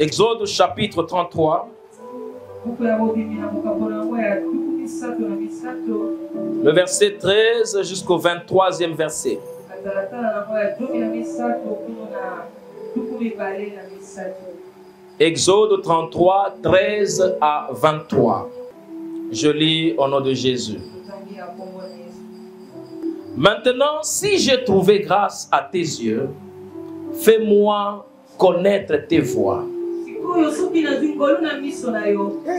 Exode chapitre 33. Le verset 13 jusqu'au 23e verset. Exode 33, 13 à 23. Je lis au nom de Jésus. Maintenant, si j'ai trouvé grâce à tes yeux, fais-moi connaître tes voies.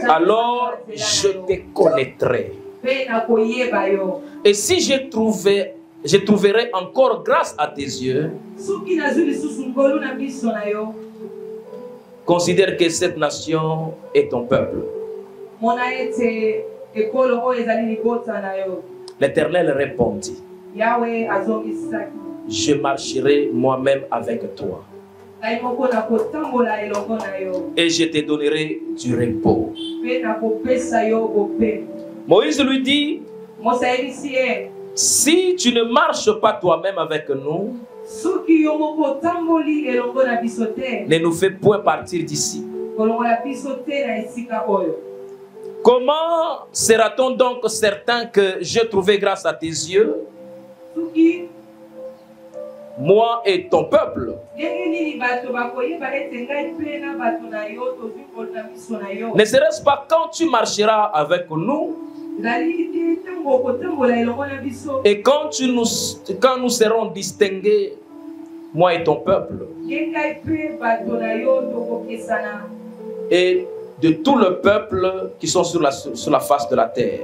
Alors je te connaîtrai. Et si je trouverai encore grâce à tes yeux, considère que cette nation est ton peuple. L'Éternel répondit: je marcherai moi-même avec toi. Et je te donnerai du repos. Moïse lui dit: si tu ne marches pas toi-même avec nous, ne nous fais point partir d'ici. Comment sera-t-on donc certain que j'ai trouvé grâce à tes yeux, moi et ton peuple? Ne serait-ce pas quand tu marcheras avec nous et quand nous serons distingués, moi et ton peuple, et de tout le peuple qui sont sur la face de la terre?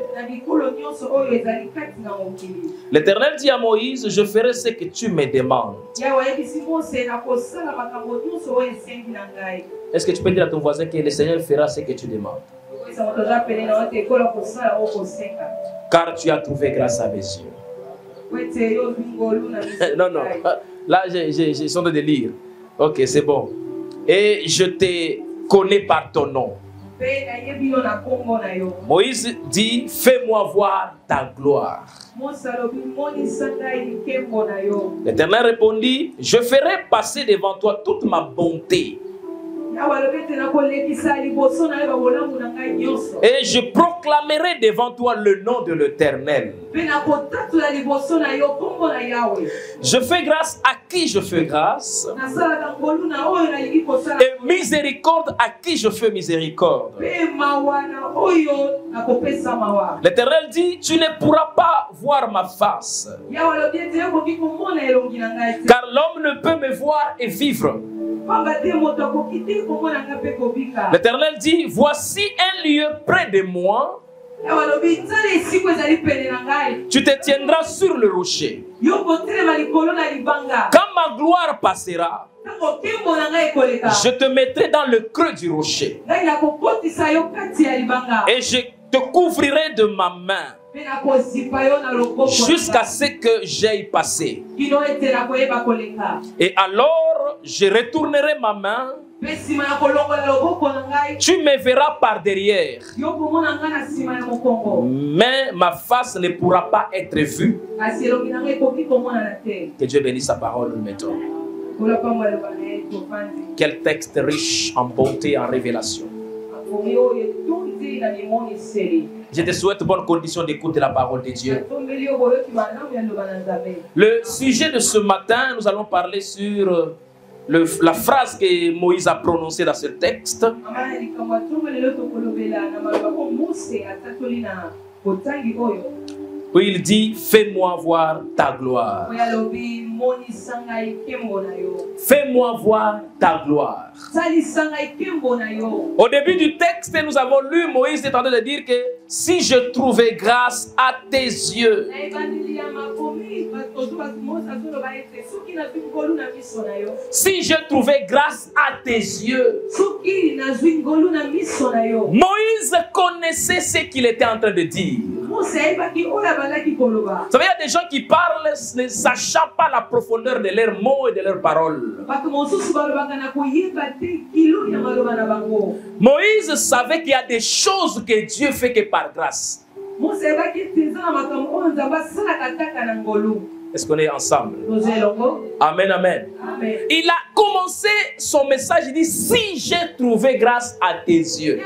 L'Éternel dit à Moïse: je ferai ce que tu me demandes. Est-ce que tu peux dire à ton voisin que le Seigneur fera ce que tu demandes? Car tu as trouvé grâce à mes yeux. Non, non. Là, j'ai son de lire. Ok, c'est bon. Et je te connais par ton nom. Moïse dit: fais-moi voir ta gloire. L'Éternel répondit: je ferai passer devant toi toute ma bonté. Et je proclamerai devant toi le nom de l'Éternel. Je fais grâce à qui je fais grâce, et miséricorde à qui je fais miséricorde. L'Éternel dit: tu ne pourras pas voir ma face, car l'homme ne peut me voir et vivre. L'Éternel dit: voici un lieu près de moi. Tu te tiendras sur le rocher. Quand ma gloire passera, je te mettrai dans le creux du rocher. Et je te couvrirai de ma main jusqu'à ce que j'aille passer. Et alors je retournerai ma main. Tu me verras par derrière, mais ma face ne pourra pas être vue. Que Dieu bénisse sa parole maintenant. Quel texte riche en bonté et en révélation. Je te souhaite bonne condition d'écoute de la parole de Dieu. Le sujet de ce matin, nous allons parler sur la phrase que Moïse a prononcée dans ce texte. Où il dit: fais-moi voir ta gloire. Fais-moi voir ta gloire. Au début du texte, nous avons lu, Moïse est en train de dire que si je trouvais grâce à tes yeux. Si je trouvais grâce à tes yeux. Moïse connaissait ce qu'il était en train de dire. Vous savez, il y a des gens qui parlent ne sachant pas la profondeur de leurs mots et de leurs paroles. Moïse savait qu'il y a des choses que Dieu fait que par grâce. Est-ce qu'on est ensemble? Amen, amen. Amen. Il a commencé son message, il dit, si j'ai trouvé grâce à tes yeux,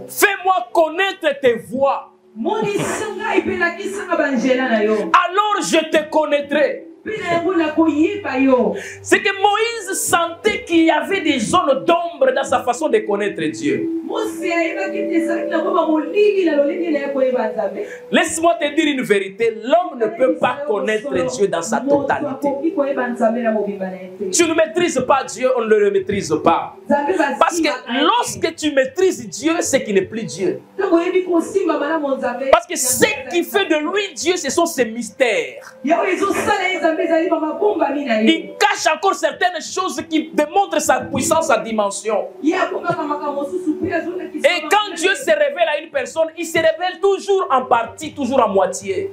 fais-moi connaître tes voies. Alors je te connaîtrai. C'est que Moïse sentait qu'il y avait des zones d'ombre dans sa façon de connaître Dieu. Laisse-moi te dire une vérité, l'homme ne peut pas connaître Dieu dans sa totalité. Tu ne maîtrises pas Dieu, on ne le maîtrise pas. Parce que lorsque tu maîtrises Dieu, c'est qu'il n'est plus Dieu. Parce que ce qui fait de lui Dieu, ce sont ses mystères. Il cache encore certaines choses qui démontrent sa puissance, sa dimension. Et quand Dieu se révèle à une personne, il se révèle toujours en partie, toujours en moitié.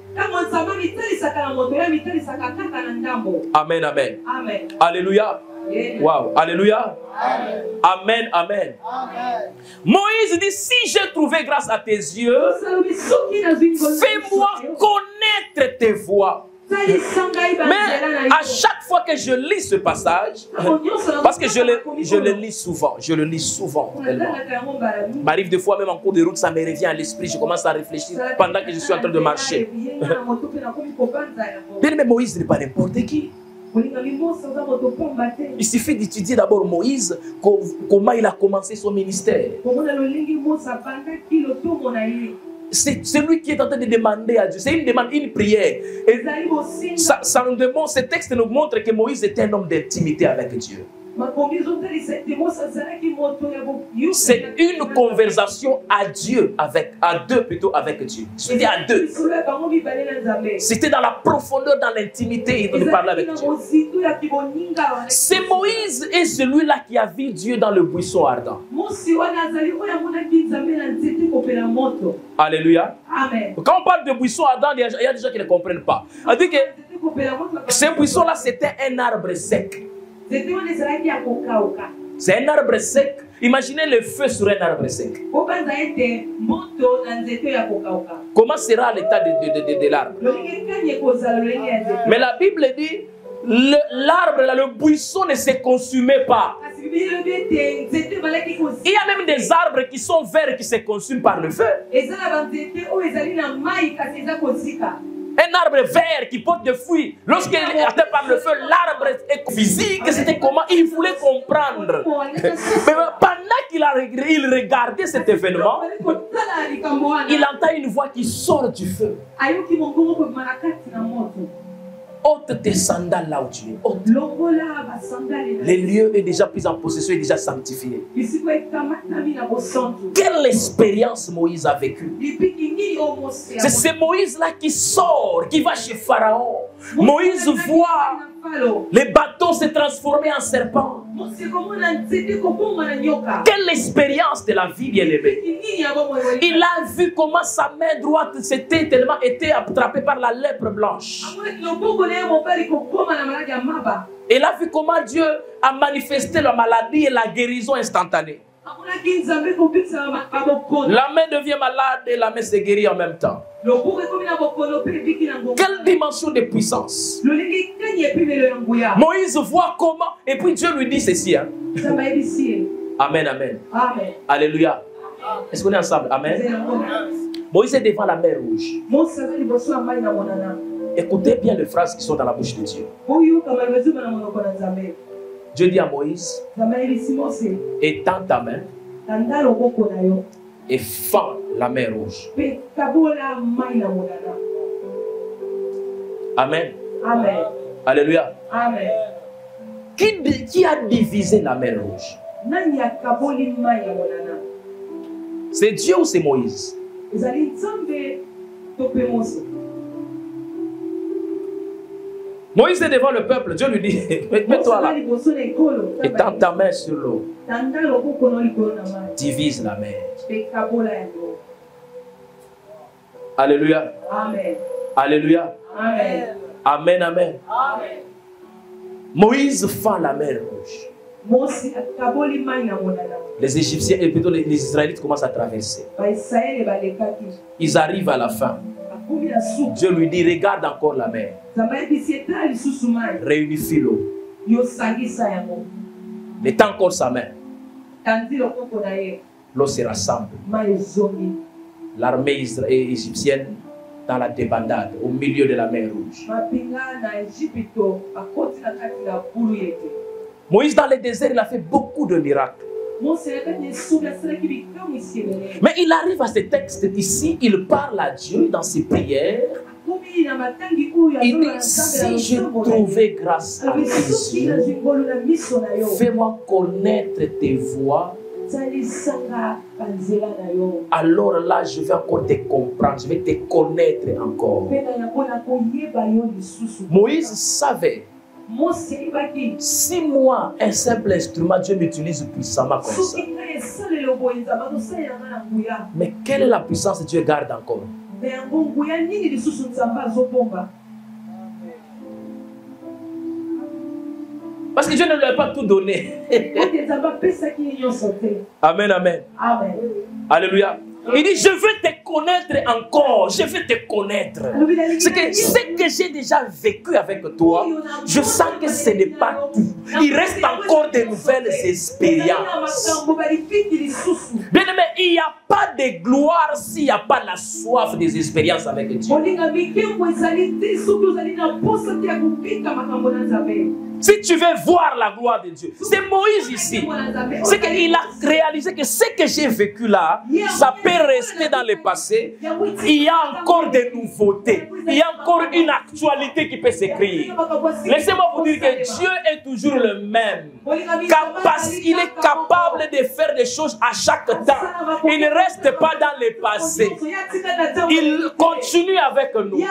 Amen, amen. Amen. Alléluia. Wow. Alléluia. Amen. Amen, amen. Amen. Moïse dit, si j'ai trouvé grâce à tes yeux, fais-moi connaître tes voies. Mais à chaque fois que je lis ce passage, parce que je le lis souvent, il m'arrive des fois même en cours de route, ça me revient à l'esprit, je commence à réfléchir pendant que je suis en train de marcher. Mais Moïse n'est pas n'importe qui. Il suffit d'étudier d'abord Moïse, comment il a commencé son ministère. C'est lui qui est en train de demander à Dieu. C'est une demande, une prière. Et ça nous demande, ce texte nous montre que Moïse était un homme d'intimité avec Dieu. C'est une conversation à Dieu, à deux avec Dieu. C'était à deux. C'était dans la profondeur, dans l'intimité de parler avec Dieu. C'est Moïse et celui-là qui a vu Dieu dans le buisson ardent. Alléluia. Amen. Quand on parle de buisson ardent, il y a des gens qui ne comprennent pas. On dit que ce buisson-là, c'était un arbre sec. C'est un arbre sec. Imaginez le feu sur un arbre sec. Comment sera l'état de l'arbre? Mais la Bible dit, l'arbre, le buisson ne se consumait pas. Il y a même des arbres qui sont verts qui se consument par le feu. Un arbre vert qui porte des fruits. Lorsqu'il est atteint par le feu, l'arbre est physique. C'était comment? Il voulait comprendre. Mais pendant qu'il regardait cet événement, il entend une voix qui sort du feu. Ôte tes sandales là où tu es. Ôte. Le lieu est déjà pris en possession, est déjà sanctifié. Quelle expérience Moïse a vécue. C'est ce Moïse-là qui sort, qui va chez Pharaon. Moïse voit les bâtons se transformer en serpents. Quelle expérience de la vie, bien-aimée. Il a vu comment sa main droite s'était tellement été attrapée par la lèpre blanche. Il a vu comment Dieu a manifesté la maladie et la guérison instantanée. La main devient malade et la main se guérit en même temps. Quelle dimension de puissance. Moïse voit comment, et puis Dieu lui dit ceci. Hein? Amen, amen. Amen. Alléluia. Est-ce qu'on est ensemble? Amen. Moïse est devant la mer Rouge. Écoutez bien les phrases qui sont dans la bouche de Dieu. Dieu dit à Moïse, étends ta main et fends la mer Rouge. Amen. Amen. Alléluia. Amen. Qui a divisé la mer Rouge? C'est Dieu ou c'est Moïse? Moïse est devant le peuple. Dieu lui dit, mets-toi là. Étends ta main sur l'eau. Divise la mer. Alléluia. Amen. Alléluia. Amen. Amen, amen. Amen. Moïse fend la mer Rouge. Les Égyptiens, et plutôt les Israélites commencent à traverser. Ils arrivent à la fin. Dieu lui dit, regarde encore la mer. Réunifie l'eau. Mettant encore sa main. L'eau se rassemble. L'armée égyptienne dans la débandade, au milieu de la mer Rouge. Moïse dans le désert, il a fait beaucoup de miracles. Mais il arrive à ce texte ici, il parle à Dieu dans ses prières. Il dit, si je trouvais grâce à tes yeux, fais-moi connaître tes voies. Alors là, je vais encore te comprendre, je vais te connaître encore. Moïse savait, si moi, un simple instrument, Dieu m'utilise puissamment comme ça. Mais quelle est la puissance que Dieu garde encore? Parce que Dieu ne lui a pas tout donné. Amen, amen. Amen. Alléluia. Il dit, je veux te connaître encore. Je veux te connaître. C'est que ce que j'ai déjà vécu avec toi, je sens que ce n'est pas tout. Il reste encore de nouvelles expériences. Bien aimé, il n'y a pas de gloire s'il n'y a pas la soif des expériences avec Dieu. Si tu veux voir la gloire de Dieu, c'est Moïse ici. C'est qu'il a réalisé que ce que j'ai vécu là, ça peut rester dans le passé. Il y a encore des nouveautés. Il y a encore une actualité qui peut s'écrire. Laissez-moi vous dire que Dieu est toujours le même. Il est capable de faire des choses à chaque temps. Il ne reste pas dans le passé. Il continue avec nous.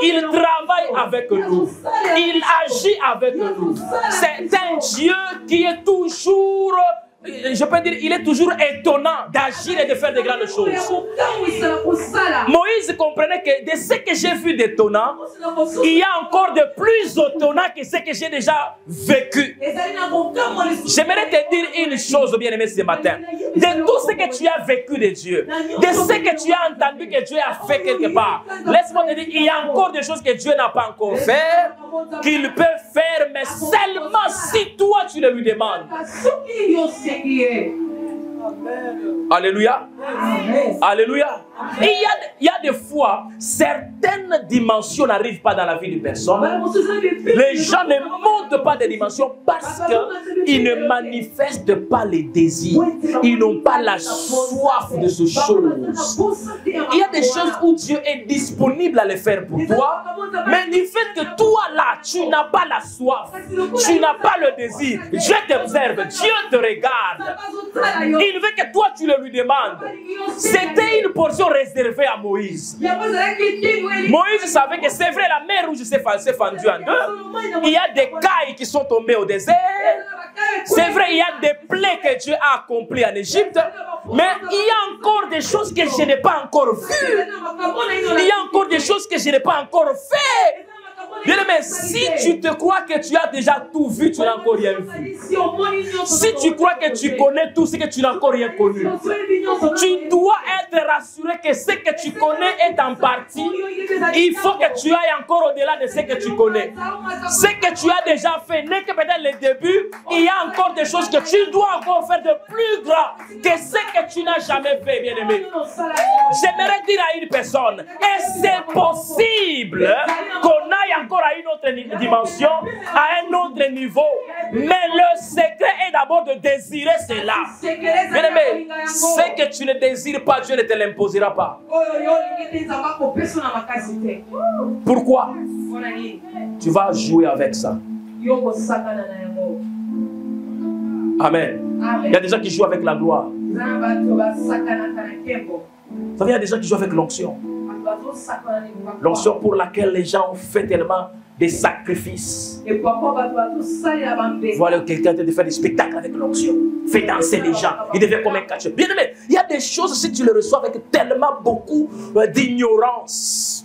Il travaille avec nous. Il agit avec nous. C'est un Dieu qui est toujours, je peux dire, il est toujours étonnant d'agir et de faire de grandes choses. Moïse comprenait que de ce que j'ai vu d'étonnant, il y a encore de plus étonnant que ce que j'ai déjà vécu. J'aimerais te dire une chose, bien-aimé, ce matin. De tout ce que tu as vécu de Dieu, de ce que tu as entendu que Dieu a fait quelque part, laisse-moi te dire, il y a encore des choses que Dieu n'a pas encore fait, qu'il peut faire, mais seulement si toi tu le lui demandes. Alléluia. Alléluia. Et il y a des fois, certaines dimensions n'arrivent pas dans la vie d'une personne. Les gens ne montent pas des dimensions parce qu'ils ne manifestent pas les désirs. Ils n'ont pas la soif de ces choses. Il y a des choses où Dieu est disponible à les faire pour toi. Mais du fait que toi là, tu n'as pas la soif, tu n'as pas le désir. Dieu t'observe, Dieu te regarde. Il veut que toi tu le lui demandes. C'était une portion réservée à Moïse. Moïse savait que c'est vrai, la mer Rouge s'est fendue en deux. Il y a des cailles qui sont tombées au désert. C'est vrai, il y a des plaies que Dieu a accomplies en Égypte. Mais il y a encore des choses que je n'ai pas encore vues. Il y a encore des choses que je n'ai pas encore faites. Bien aimé, si tu te crois que tu as déjà tout vu, tu n'as encore rien vu. Si tu crois que tu connais tout ce que tu n'as encore rien connu, tu dois être rassuré que ce que tu connais est en partie. Il faut que tu ailles encore au-delà de ce que tu connais. Ce que tu as déjà fait n'est que peut-être le début. Il y a encore des choses que tu dois encore faire de plus grand que ce que tu n'as jamais fait, bien aimé. J'aimerais dire à une personne, et c'est possible qu'on aille encore à une autre dimension, à un autre niveau. Mais le secret est d'abord de désirer cela. Bien aimé, ce que tu ne désires pas, Dieu ne te l'imposera pas. Pourquoi? Tu vas jouer avec ça. Amen. Il y a des gens qui jouent avec la gloire. Vous savez, il y a des gens qui jouent avec l'onction. L'onction pour laquelle les gens ont fait tellement des sacrifices. Voilà quelqu'un de faire des spectacles avec l'onction. Fait danser les gens. Il devient comme un catcheur. Bien aimé, il y a des choses, si tu les reçois avec tellement beaucoup d'ignorance,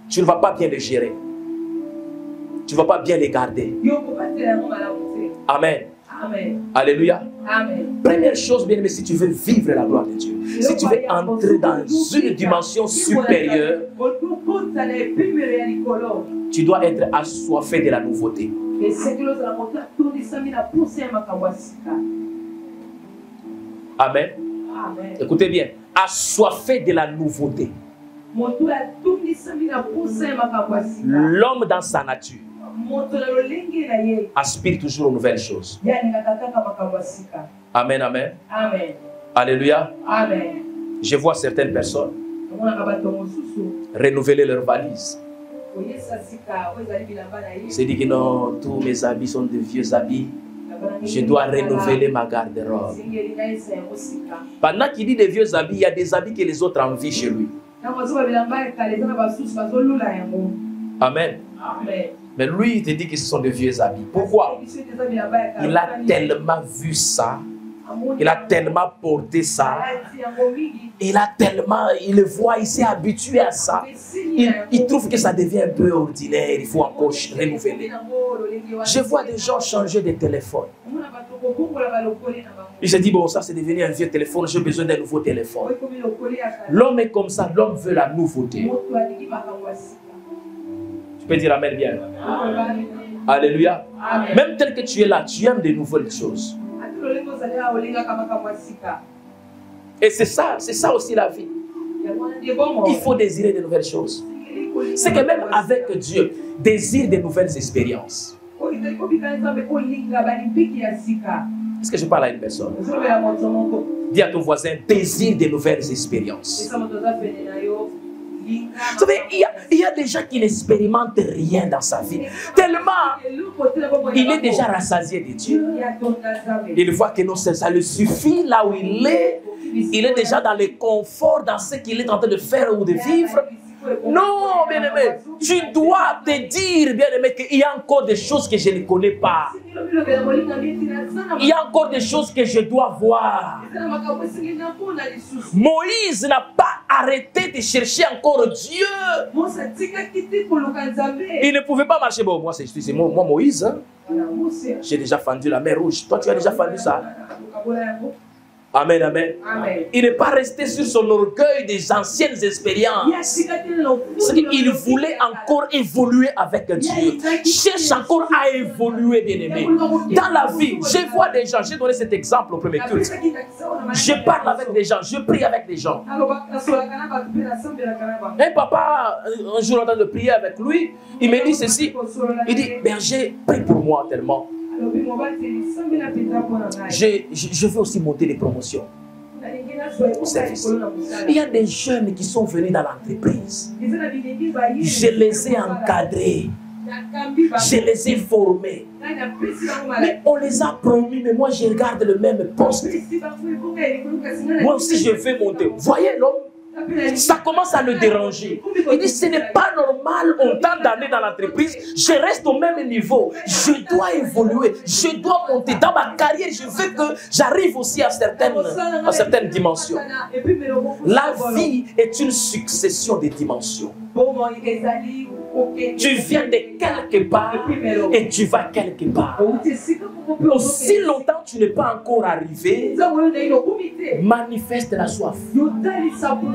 tu ne vas pas bien les gérer. Tu ne vas pas bien les garder. Amen. Amen. Alléluia. Amen. Première chose, bien aimé, si tu veux vivre la gloire de Dieu, Si tu veux entrer dans une dimension supérieure, tu dois être assoiffé de la nouveauté. Amen. Amen. Écoutez bien, assoiffé de la nouveauté. L'homme dans sa nature aspire toujours aux nouvelles choses. Amen, amen. Amen. Alléluia. Amen. Je vois certaines personnes renouveler leurs valises. C'est dit que non, tous mes habits sont de vieux habits. Je dois renouveler ma garde-robe. Pendant qu'il dit des vieux habits, il y a des habits que les autres envient chez lui. Amen. Amen. Mais lui, il te dit que ce sont de vieux habits. Pourquoi? Il a tellement vu ça. Il a tellement porté ça. Il le voit, il s'est habitué à ça. Il trouve que ça devient un peu ordinaire. Il faut encore renouveler. Je vois des gens changer de téléphone. Il se dit, bon, ça c'est devenu un vieux téléphone, j'ai besoin d'un nouveau téléphone. L'homme est comme ça, l'homme veut la nouveauté. Tu peux dire Amen bien. Alléluia. Amen. Même tel que tu es là, tu aimes de nouvelles choses. Et c'est ça aussi la vie. Il faut désirer de nouvelles choses. C'est que même avec Dieu, désire de nouvelles expériences. Est-ce que je parle à une personne? Dis à ton voisin, désire de nouvelles expériences. Vous savez, il y a des gens qui n'expérimentent rien dans sa vie. Tellement il est déjà rassasié de Dieu. Il voit que non, ça le suffit là où il est. Il est déjà dans le confort, dans ce qu'il est en train de faire ou de vivre. Non, bien-aimé, tu dois te dire, bien-aimé, qu'il y a encore des choses que je ne connais pas. Il y a encore des choses que je dois voir. Moïse n'a pas arrêté de chercher encore Dieu. Il ne pouvait pas marcher. Bon, moi, c'est moi Moïse. Hein? J'ai déjà fendu la mer Rouge. Toi, tu as déjà fendu ça. Amen, amen. Amen. Il n'est pas resté sur son orgueil des anciennes expériences. C'est qu'il voulait encore évoluer avec Dieu. Cherche encore à évoluer, bien-aimé. Dans la vie, je vois des gens, j'ai donné cet exemple au premier culte. Je parle avec des gens, je prie avec des gens. Un papa, un jour en train de prier avec lui, il me dit ceci. Il dit, berger, prie pour moi tellement. Je veux aussi monter les promotions au service. Il y a des jeunes qui sont venus dans l'entreprise. Je les ai encadrés. Je les ai formés. Mais on les a promis, mais moi je regarde le même poste. Moi aussi je vais monter. Voyez l'homme? Ça commence à le déranger. Il dit, ce n'est pas normal, autant d'années dans l'entreprise, je reste au même niveau. Je dois évoluer, je dois monter. Dans ma carrière, je veux que j'arrive aussi à certaines dimensions. La vie est une succession de dimensions. Tu viens de quelque part et tu vas quelque part. Aussi longtemps tu n'es pas encore arrivé, manifeste la soif.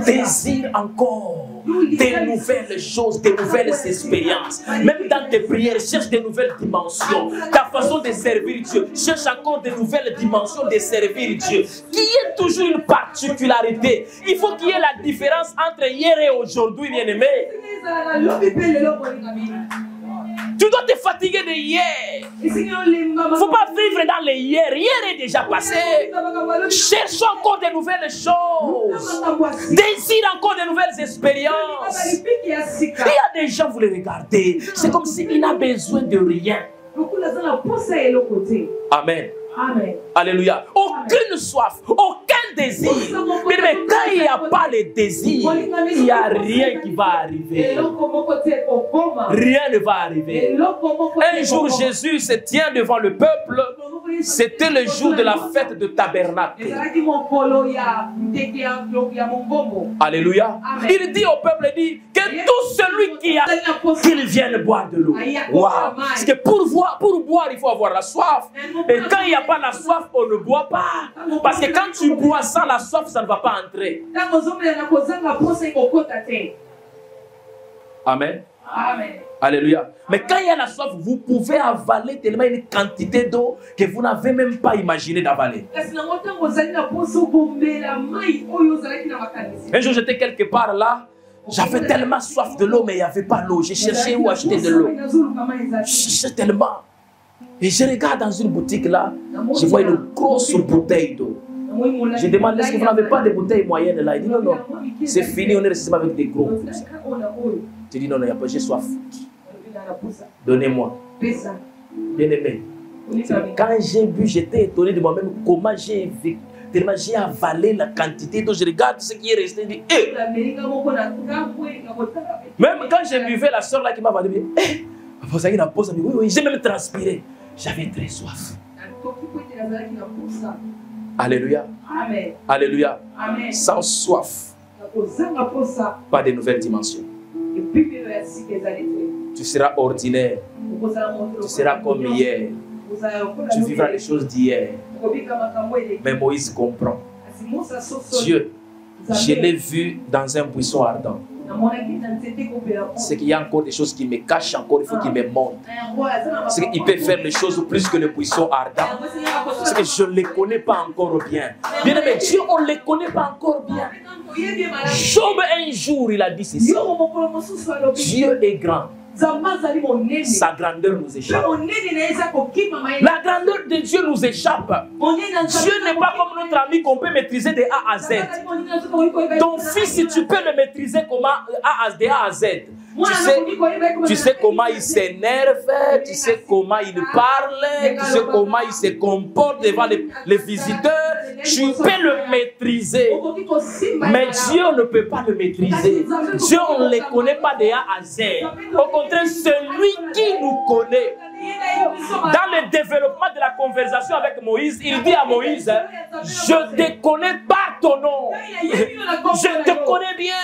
Désire encore des nouvelles choses, des nouvelles expériences. Même dans tes prières, cherche des nouvelles dimensions. Ta façon de servir Dieu, cherche encore des nouvelles dimensions de servir Dieu. Qui est toujours une particularité. Il faut qu'il y ait la différence entre hier et aujourd'hui, bien-aimé. Tu dois te fatiguer de hier. Il ne faut pas vivre dans les hier. Hier est déjà passé. Cherche encore de nouvelles choses. Désire encore de nouvelles expériences. Il y a des gens, vous les regardez, c'est comme s'il n'a besoin de rien. Amen. Amen. Alléluia. Aucune soif, aucun désir. Mais quand il n'y a pas le désir, il n'y a rien qui va arriver. Rien ne va arriver. Un jour, Jésus se tient devant le peuple C'était le jour de la fête de tabernacle. Alléluia. Il dit au peuple, il dit que tout celui qui a, qu'il vienne boire de l'eau. Wow. Parce que pour boire, il faut avoir la soif. Et quand il n'y a pas la soif, on ne boit pas. Parce que quand tu bois sans la soif, ça ne va pas entrer. Amen. Amen. Alléluia. Mais quand il y a la soif, vous pouvez avaler tellement une quantité d'eau que vous n'avez même pas imaginé d'avaler. Un jour, j'étais quelque part là. J'avais tellement soif de l'eau, mais il n'y avait pas l'eau. J'ai cherché où acheter de l'eau. Je cherchais tellement. Et je regarde dans une boutique là. Je vois une grosse bouteille d'eau. Je demande, est-ce que vous n'avez pas de bouteilles moyennes là? Il dit non, non. C'est fini, on est resté avec des gros. Je dis non, non, il n'y a pas, j'ai soif. Donnez-moi. Bien aimé. Quand j'ai bu, j'étais étonné de moi-même comment j'ai vécu. Tellement j'ai avalé la quantité d'eau. Je regarde ce qui est resté. Je dis, hey. Même quand j'ai buvais, la soeur là qui m'a vendu, hey. Oui, oui, j'ai même transpiré. J'avais très soif. Alléluia. Amen. Alléluia. Amen. Sans soif, pas de nouvelles dimensions. Tu seras ordinaire. Tu seras comme hier. Tu vivras les choses d'hier. Mais Moïse comprend. Dieu, je l'ai vu dans un buisson ardent. C'est qu'il y a encore des choses qui me cachent encore, il faut qu'il me montre. C'est qu'il peut faire les choses plus que le buisson ardent. C'est que je ne les connais pas encore bien. Bien aimé, Dieu, on ne les connaît pas encore bien. Job, un jour, il a dit ceci. Dieu est grand. Sa grandeur nous échappe. La grandeur de Dieu nous échappe. Dieu n'est pas comme notre ami qu'on peut maîtriser de A à Z. Ton fils, si tu peux le maîtriser comment de A à Z. Tu sais comment il s'énerve, tu sais comment il parle, tu sais comment il se comporte devant les visiteurs. Tu peux le maîtriser. Mais Dieu ne peut pas le maîtriser. Dieu, on ne le connaît pas de A à Z. Au contraire, celui qui nous connaît. Dans le développement de la conversation avec Moïse, il dit à Moïse, je ne te connais pas ton nom. Je te connais bien.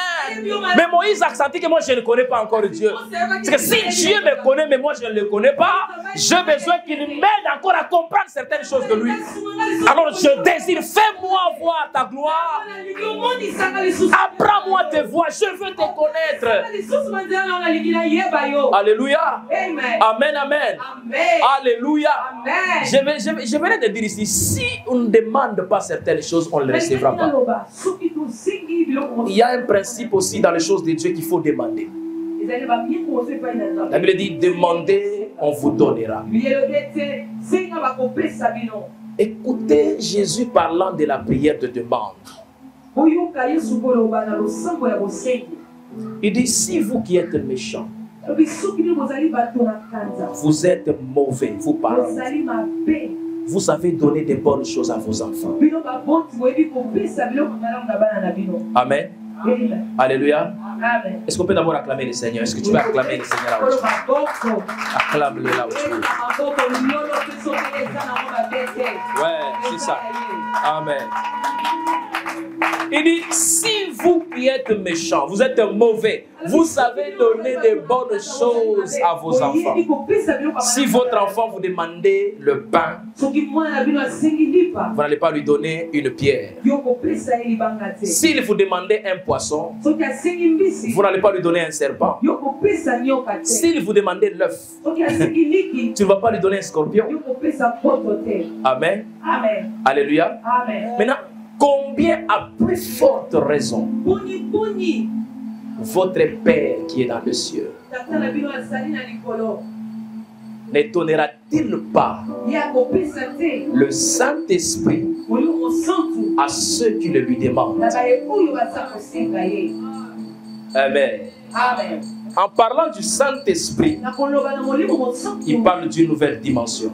Mais Moïse a senti que moi je ne connais pas encore Dieu. Parce que si Dieu me connaît, mais moi je ne le connais pas, j'ai besoin qu'il m'aide encore à comprendre certaines choses de lui. Alors je désire, fais-moi voir ta gloire. Apprends-moi tes voix, je veux te connaître. Alléluia. Amen, amen. Amen. Alléluia. Amen. Je vais te dire ici, si on ne demande pas certaines choses, on ne les recevra pas. Il y a un principe aussi dans les choses de Dieu qu'il faut demander. La Bible dit, demandez, on vous donnera. Écoutez Jésus parlant de la prière de demande. Il dit, si vous qui êtes méchants, vous êtes mauvais, vous parlez. Vous savez donner des bonnes choses à vos enfants. Amen. Alléluia. Est-ce qu'on peut d'abord acclamer le Seigneur? Est-ce que tu peux acclamer le Seigneur là où acclame-le là où tu es. Ouais, c'est ça. Amen. Il dit, si vous qui êtes méchants, vous êtes mauvais, vous savez donner des bonnes choses à vos enfants. Si votre enfant vous demandez le pain, vous n'allez pas lui donner une pierre. S'il vous demandez un poisson, vous n'allez pas lui donner un serpent. S'il vous demandez l'œuf, tu ne vas pas lui donner un scorpion. Amen. Amen. Alléluia. Amen. Maintenant, combien à plus forte raison votre Père qui est dans le ciel n'étonnera-t-il pas le Saint-Esprit à ceux qui le lui demandent? Amen. Amen. En parlant du Saint-Esprit, il parle d'une nouvelle dimension.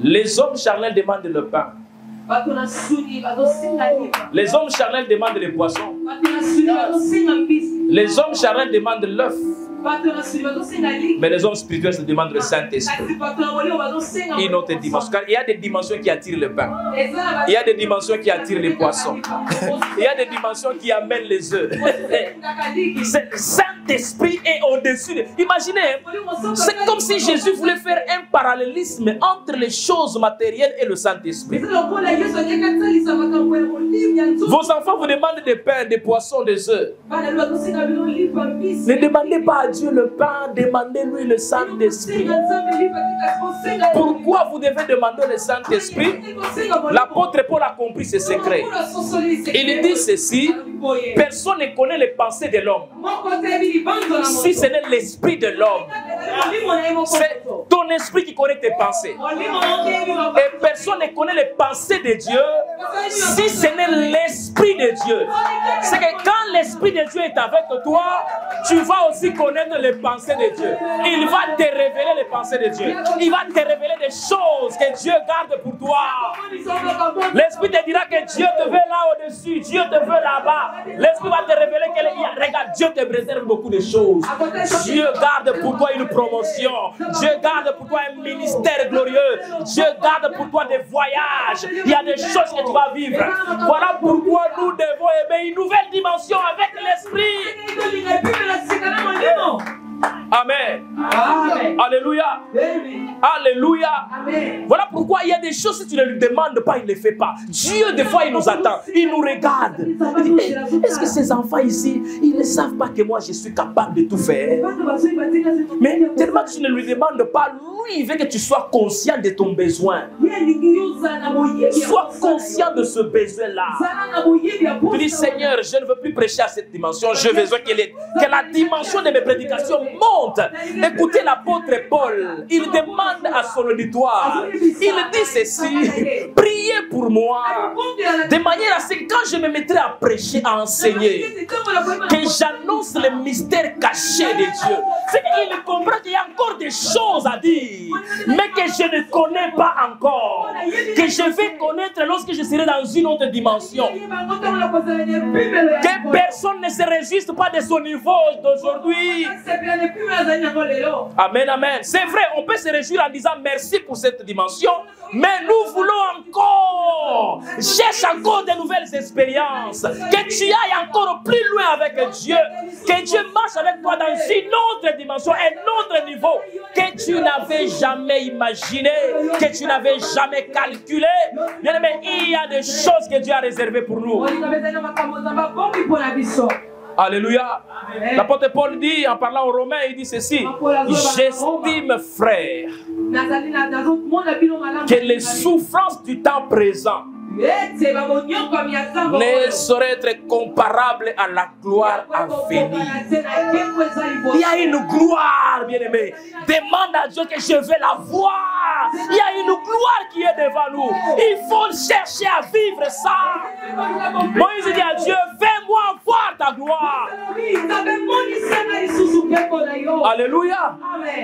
Les hommes charnels demandent le pain. Les hommes charnels demandent les poissons. Les hommes charnels demandent l'œuf. Mais les hommes spirituels se demandent le Saint-Esprit. Une autre dimension. Car il y a des dimensions qui attirent le pain. Il y a des dimensions qui attirent les poissons. Il y a des dimensions qui amènent les œufs. Le Saint-Esprit est au-dessus. Imaginez, c'est comme si Jésus voulait faire un parallélisme entre les choses matérielles et le Saint-Esprit. Vos enfants vous demandent des pains, des poissons, des œufs. Ne demandez pas à Dieu le pain, demandez-lui le Saint-Esprit. Pourquoi vous devez demander le Saint-Esprit? L'apôtre Paul a compris ce secret. Il dit ceci: personne ne connaît les pensées de l'homme si ce n'est l'esprit de l'homme. C'est ton esprit qui connaît tes pensées. Et personne ne connaît les pensées de Dieu si ce n'est l'esprit de Dieu. C'est que quand l'esprit de Dieu est avec toi, tu vas aussi connaître les pensées de Dieu. Il va te révéler les pensées de Dieu. Il va te révéler des choses que Dieu garde pour toi. L'esprit te dira que Dieu te veut là au-dessus, Dieu te veut là-bas. L'esprit va te révéler que regarde, Dieu te réserve beaucoup de choses. Dieu garde pour toi une promotion. Dieu garde pour toi un ministère glorieux. Dieu garde pour toi des voyages. Il y a des choses que tu vas vivre. Voilà pourquoi nous devons aimer une nouvelle dimension avec l'esprit. Amen. Amen. Alléluia. Amen. Alléluia. Amen. Voilà pourquoi il y a des choses, si tu ne lui demandes pas, il ne les fait pas. Dieu, des fois, il nous attend. Il nous regarde. Il dit, est-ce que ces enfants ici, ils ne savent pas que moi, je suis capable de tout faire? Mais tellement que tu ne lui demandes pas, lui, il veut que tu sois conscient de ton besoin. Sois conscient de ce besoin-là. Tu dis, Seigneur, je ne veux plus prêcher à cette dimension. Je veux besoin que la dimension de mes prédications monte. Écoutez l'apôtre Paul. Il demande à son auditoire. Il dit ceci: priez pour moi. De manière à ce que quand je me mettrai à prêcher, à enseigner, que j'annonce le mystère caché de Dieu. C'est qu'il comprend qu'il y a encore des choses à dire, mais que je ne connais pas encore. Que je vais connaître lorsque je serai dans une autre dimension. Que personne ne se réjouisse pas de son niveau d'aujourd'hui. Amen, amen. C'est vrai, on peut se réjouir en disant merci pour cette dimension, mais nous voulons encore. Cherche encore de nouvelles expériences. Que tu ailles encore plus loin avec Dieu. Que Dieu marche avec toi dans une autre dimension, un autre niveau que tu n'avais jamais imaginé, que tu n'avais jamais calculé. Bien aimé, il y a des choses que Dieu a réservées pour nous. Alléluia. L'apôtre Paul dit, en parlant aux Romains, il dit ceci: j'estime, frère, que les souffrances du temps présent ne saurait être comparable à la gloire à venir. Il y a une gloire, bien-aimé. Demande à Dieu que je vais la voir. Il y a une gloire qui est devant nous. Il faut chercher à vivre ça. Moïse dit à Dieu: fais-moi voir ta gloire. Alléluia.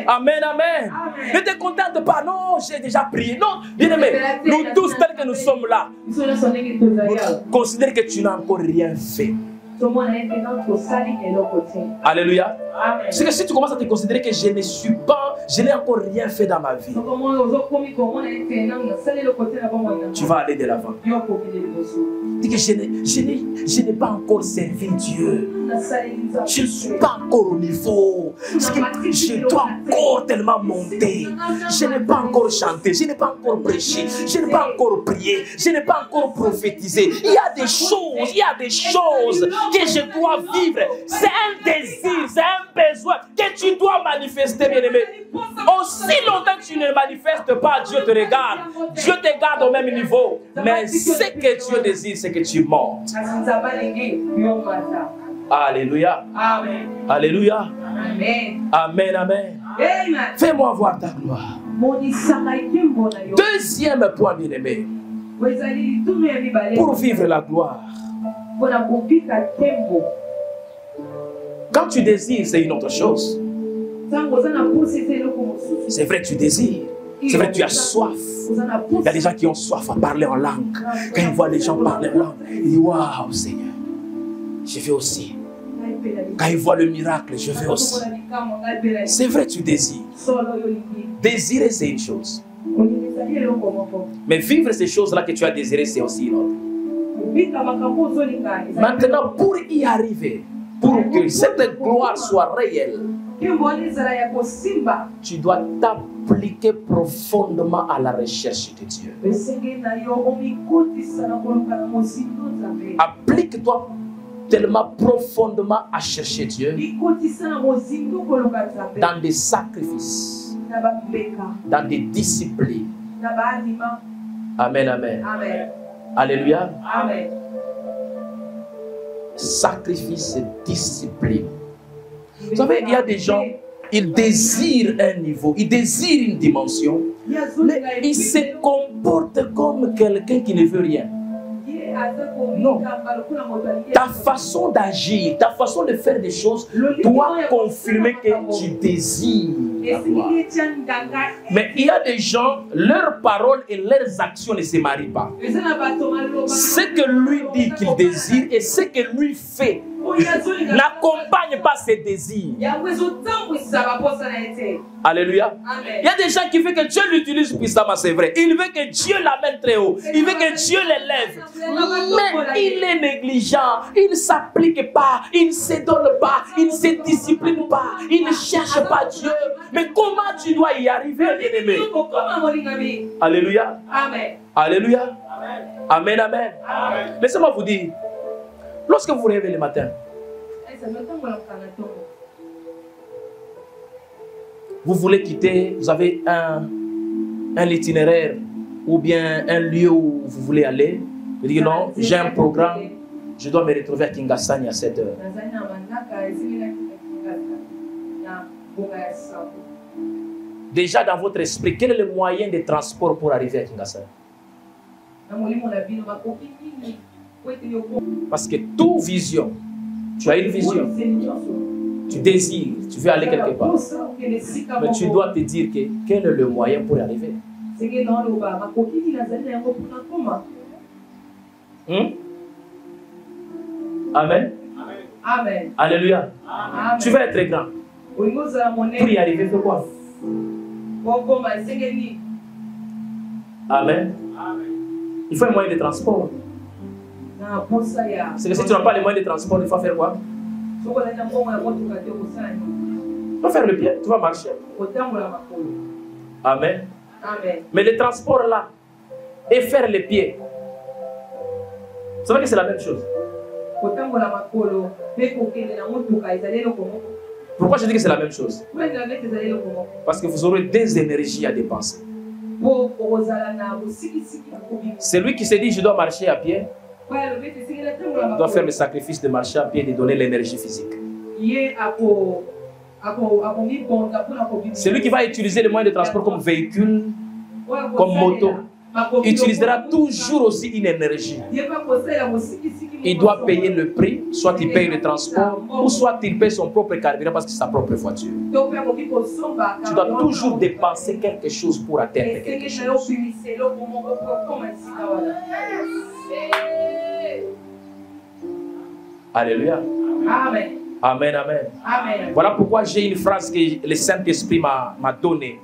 Amen, amen. Ne te contente pas. Non, j'ai déjà prié. Non, bien-aimé, nous tous tels que nous sommes là, considère que tu n'as encore rien fait. Alléluia. C'est que si tu commences à te considérer que je n'ai encore rien fait dans ma vie, tu vas aller de l'avant. Dis que je n'ai pas encore servi Dieu. Je ne suis pas encore au niveau. Je dois encore tellement monter. Je n'ai pas encore chanté. Je n'ai pas encore prêché. Je n'ai pas encore prié. Je n'ai pas encore prophétisé. Il y a des choses que je dois vivre. C'est un désir, c'est un besoin que tu dois manifester, bien-aimé. Aussi longtemps que tu ne manifestes pas, Dieu te regarde. Dieu te garde au même niveau. Mais ce que Dieu désire, c'est que tu montes. Alléluia. Amen. Alléluia. Amen. Amen, amen. Fais-moi voir ta gloire. Deuxième point, bien-aimé. Pour vivre la gloire, quand tu désires, c'est une autre chose. C'est vrai, tu désires. C'est vrai, tu as soif. Il y a des gens qui ont soif à parler en langue. Quand ils voient les gens parler en langue, ils disent: waouh, Seigneur, je veux aussi. Quand ils voient le miracle, je veux aussi. C'est vrai, tu désires. Désirer, c'est une chose. Mais vivre ces choses-là que tu as désirées, c'est aussi une autre. Maintenant, pour y arriver, pour que cette gloire soit réelle, tu dois t'appliquer profondément à la recherche de Dieu. Applique-toi tellement profondément à chercher Dieu dans des sacrifices, dans des disciplines. Amen, amen. Alléluia. Amen. Sacrifice et discipline. Vous savez, il y a des gens, ils désirent un niveau, ils désirent une dimension, mais ils se comportent comme quelqu'un qui ne veut rien. Non. Ta façon d'agir, ta façon de faire des choses doit confirmer que tu désires la gloire. Mais il y a des gens, leurs paroles et leurs actions ne se marient pas. Ce que lui dit qu'il désire et ce que lui fait n'accompagne pas ses désirs. Alléluia. Il y a des gens qui veulent que Dieu l'utilise puissamment, c'est vrai. Il veut que Dieu l'amène très haut. Il veut que Dieu l'élève. Mais il est négligent. Il ne s'applique pas. Il ne se donne pas. Il ne se discipline pas. Il ne cherche pas Dieu. Mais comment tu dois y arriver, bien-aimé? Alléluia. Amen. Alléluia. Amen, amen. Laissez-moi vous dire. Lorsque vous vous réveillez le matin, vous voulez quitter, vous avez un itinéraire ou bien un lieu où vous voulez aller. Vous dites non, j'ai un programme, je dois me retrouver à Kingasani à 7 heures. Déjà dans votre esprit, quel est le moyen de transport pour arriver à Kingasani? Parce que toute vision, tu as une vision, tu désires, tu veux aller quelque part. Mais tu dois te dire que quel est le moyen pour y arriver. Amen. Amen. Alléluia. Amen. Tu veux être grand. Pour y arriver, fais quoi? Amen. Il faut un moyen de transport. C'est que si tu n'as pas les moyens de transport, il faut faire quoi? Tu vas faire le pied, tu vas marcher. Amen. Amen. Mais le transport là, et faire les pieds, vous savez que c'est la même chose. Pourquoi je dis que c'est la même chose? Parce que vous aurez des énergies à dépenser. Celui qui se dit je dois marcher à pied, doit faire le sacrifice de marcher à pied et de donner l'énergie physique. Celui qui va utiliser les moyens de transport comme véhicule, comme moto, utilisera toujours aussi une énergie. Il doit payer le prix, soit il paye le transport, ou soit il paye son propre carburant parce que c'est sa propre voiture. Tu dois toujours dépenser quelque chose pour atteindre quelque chose. Alléluia. Amen. Amen, amen. Amen. Voilà pourquoi j'ai une phrase que le Saint-Esprit m'a donnée.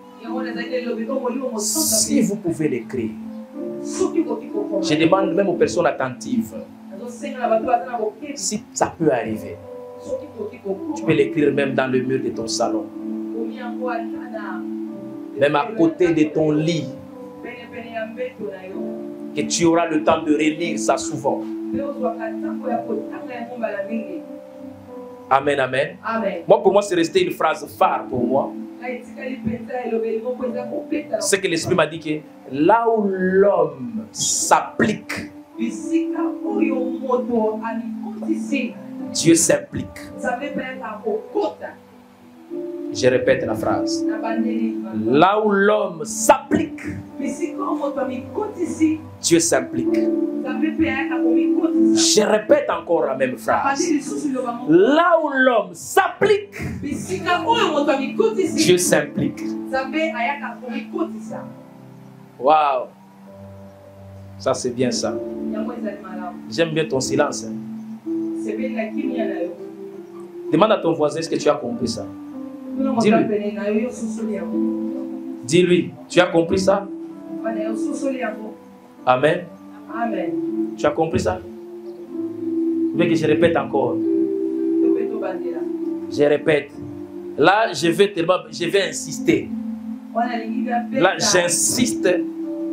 Si vous pouvez l'écrire, je demande même aux personnes attentives, si ça peut arriver, tu peux l'écrire même dans le mur de ton salon, même à côté de ton lit, que tu auras le temps de relire ça souvent. Amen, amen. Amen. Moi, pour moi, c'est resté une phrase phare pour moi. C'est que l'Esprit m'a dit que là où l'homme s'applique, Dieu s'implique. Je répète la phrase. Là où l'homme s'applique, Dieu s'implique. Je répète encore la même phrase. Là où l'homme s'applique, Dieu s'implique. Waouh! Ça, c'est bien ça. J'aime bien ton silence. Hein. Demande à ton voisin, est-ce que tu as compris ça? Dis-lui. Dis-lui. Tu as compris ça? Amen. Amen. Tu as compris ça? Vous voulez que je répète encore? Je répète. Là, je vais insister. Là, j'insiste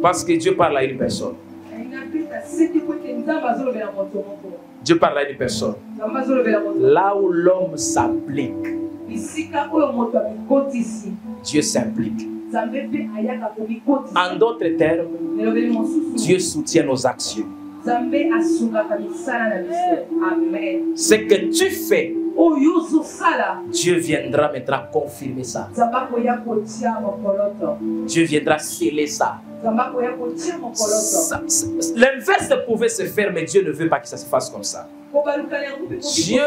parce que Dieu parle à une personne. Dieu parle à une personne. Là où l'homme s'applique, Dieu s'implique. En d'autres termes, Dieu soutient nos actions. Ce que tu fais, Dieu viendra maintenant confirmer ça. Dieu viendra sceller ça. L'inverse pouvait se faire, mais Dieu ne veut pas que ça se fasse comme ça. Dieu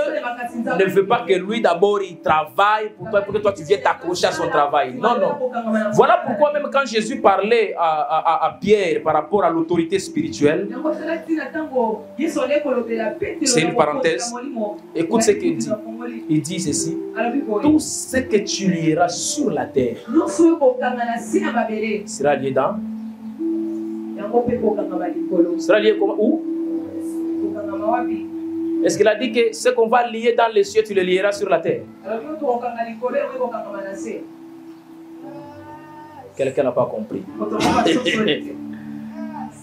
ne veut pas que lui d'abord il travaille pour toi, pour que toi tu viennes t'accrocher à son travail. Non, non. Voilà pourquoi même quand Jésus parlait à Pierre par rapport à l'autorité spirituelle, c'est une parenthèse. Écoute ce qu'il dit. Il dit ceci: tout ce que tu lieras sur la terre sera lié dans. Sera lié comment? Où? Est-ce qu'il a dit que ce qu'on va lier dans les cieux, tu le lieras sur la terre? Quelqu'un n'a pas compris.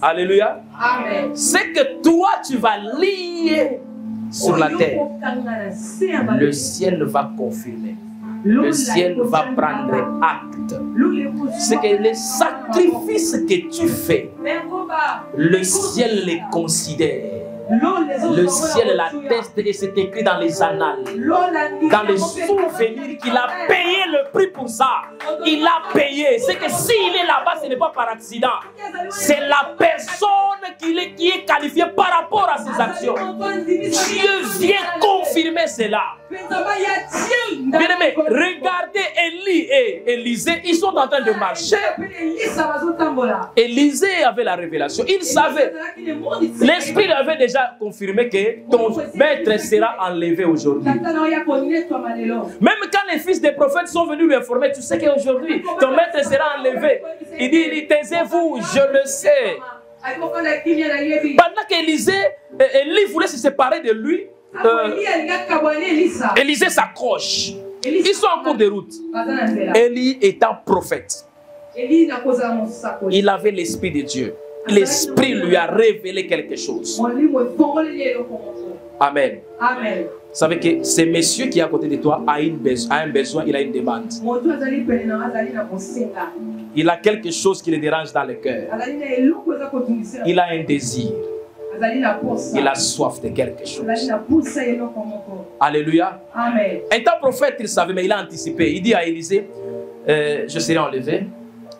Alléluia. Amen. Ce que toi tu vas lier sur la terre, le ciel va confirmer. Le ciel va prendre acte. C'est que les sacrifices que tu fais, le ciel les considère. Le ciel l'atteste et c'est écrit dans les annales, dans les souvenirs qu'il a payé le prix pour ça. Il a payé. C'est que s'il est là-bas, ce n'est pas par accident. C'est la personne qui est qualifiée par rapport à ses actions. Dieu vient confirmer cela. Bien-aimés, regardez Élie et Élisée, ils sont en train de marcher. Élisée avait la révélation. Il savait. L'Esprit avait déjà confirmé que ton maître sera enlevé aujourd'hui. Même quand les fils des prophètes sont venus lui informer, tu sais qu'aujourd'hui, ton maître sera enlevé. Il dit, taisez-vous, je le sais. Pendant qu'Élisée, Élie voulait se séparer de lui, Élisée s'accroche. Ils sont en cours de route. Élie étant prophète, il avait l'esprit de Dieu. L'esprit lui a révélé quelque chose. Amen. Amen. Vous savez que ce monsieur qui est à côté de toi a un besoin, il a une demande. Il a quelque chose qui le dérange dans le cœur. Il a un désir. Il a soif de quelque chose. Alléluia. Amen. Étant prophète, il savait, mais il a anticipé. Il dit à Élisée, je serai enlevé,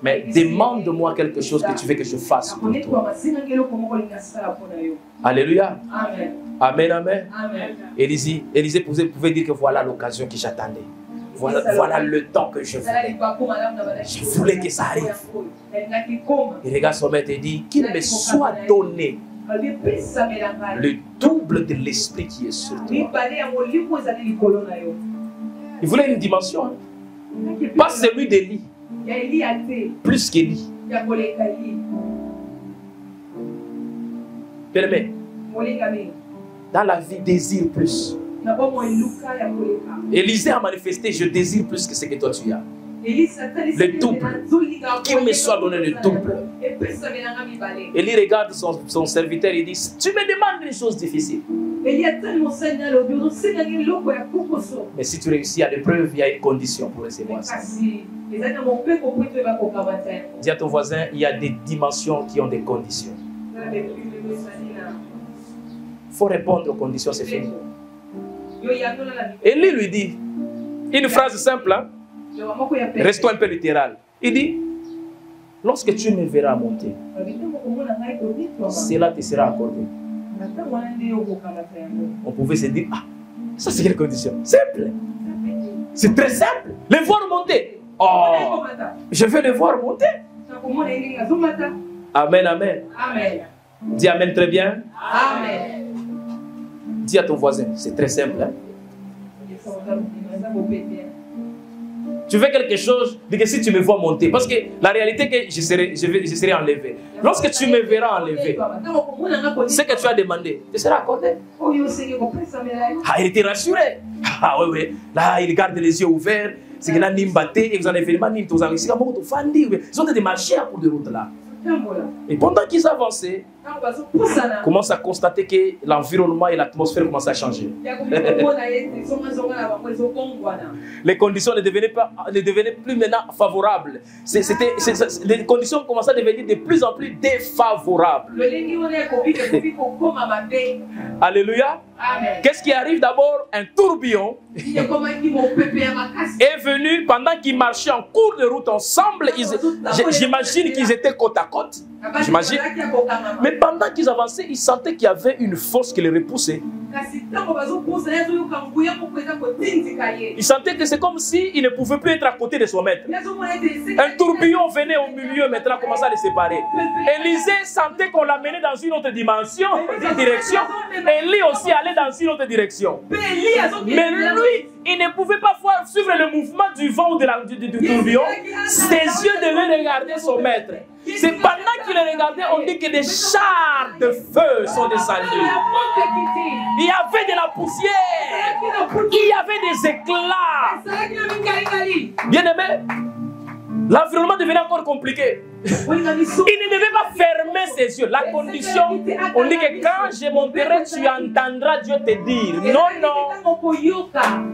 mais demande-moi quelque chose que tu veux que je fasse pour toi. Alléluia. Amen. Amen, amen. Amen. Élisée pouvait dire que voilà l'occasion que j'attendais. Voilà le temps que je voulais. Je voulais que ça arrive. Il regarde son maître et dit qu'il me soit donné le double de l'esprit qui est sur toi. Il voulait une dimension. Hein? Pas celui d'Élie. Plus qu'Élie. Bien-aimé, dans la vie, désire plus. Élisée a manifesté, je désire plus que ce que toi tu as. Le double. Qu'il me soit donné le double. Élie regarde son serviteur et dit, tu me demandes une chose difficile. Mais si tu réussis à l'épreuve, il y a une condition pour recevoir ça. Dis à ton voisin, il y a des dimensions qui ont des conditions. Il faut répondre aux conditions, c'est fini. Élie lui dit, une phrase simple, hein? Restons un peu littéral. Il dit, lorsque tu me verras monter, cela te sera accordé. On pouvait se dire, ah, ça c'est quelle condition? Simple. C'est très simple. Le voir monter. Oh, je vais le voir monter. Amen, amen. Amen. Dis amen très bien. Amen. Dis à ton voisin, c'est très simple. Hein? Tu fais quelque chose, dis que si tu me vois monter, parce que la réalité est que je serai enlevé. Lorsque tu me verras enlevé, ce que tu as demandé te sera accordé. Ah, il était rassuré. Ah oui, oui. Là, il garde les yeux ouverts. C'est que là, et vous en avez fait ils ont été marchés pour de route là. Et pendant qu'ils avançaient, commence à constater que l'environnement et l'atmosphère commencent à changer. Les conditions ne devenaient plus maintenant favorables. Les conditions commençaient à devenir de plus en plus défavorables. Alléluia. Qu'est-ce qui arrive d'abord? Un tourbillon est venu pendant qu'ils marchaient en cours de route ensemble. J'imagine qu'ils étaient côte à côte. J'imagine. Mais pendant qu'ils avançaient, ils sentaient qu'il y avait une force qui les repoussait. Ils sentaient que c'est comme s'ils ne pouvaient plus être à côté de son maître. Un tourbillon venait au milieu, maintenant commençait à les séparer. Élisée sentait qu'on l'amenait dans une autre dimension, une direction. Élie aussi allait dans une autre direction. Mais lui, il ne pouvait pas suivre le mouvement du vent ou du tourbillon. Ses yeux devaient regarder son maître. C'est pendant qu'il le regardait, on dit que des chars de feu sont descendus. Il y avait de la poussière. Il y avait des éclats. Bien aimé, l'environnement devenait encore compliqué. Il ne devait pas fermer ses yeux. La condition, on dit que quand je monterai, tu entendras Dieu te dire. Non, non.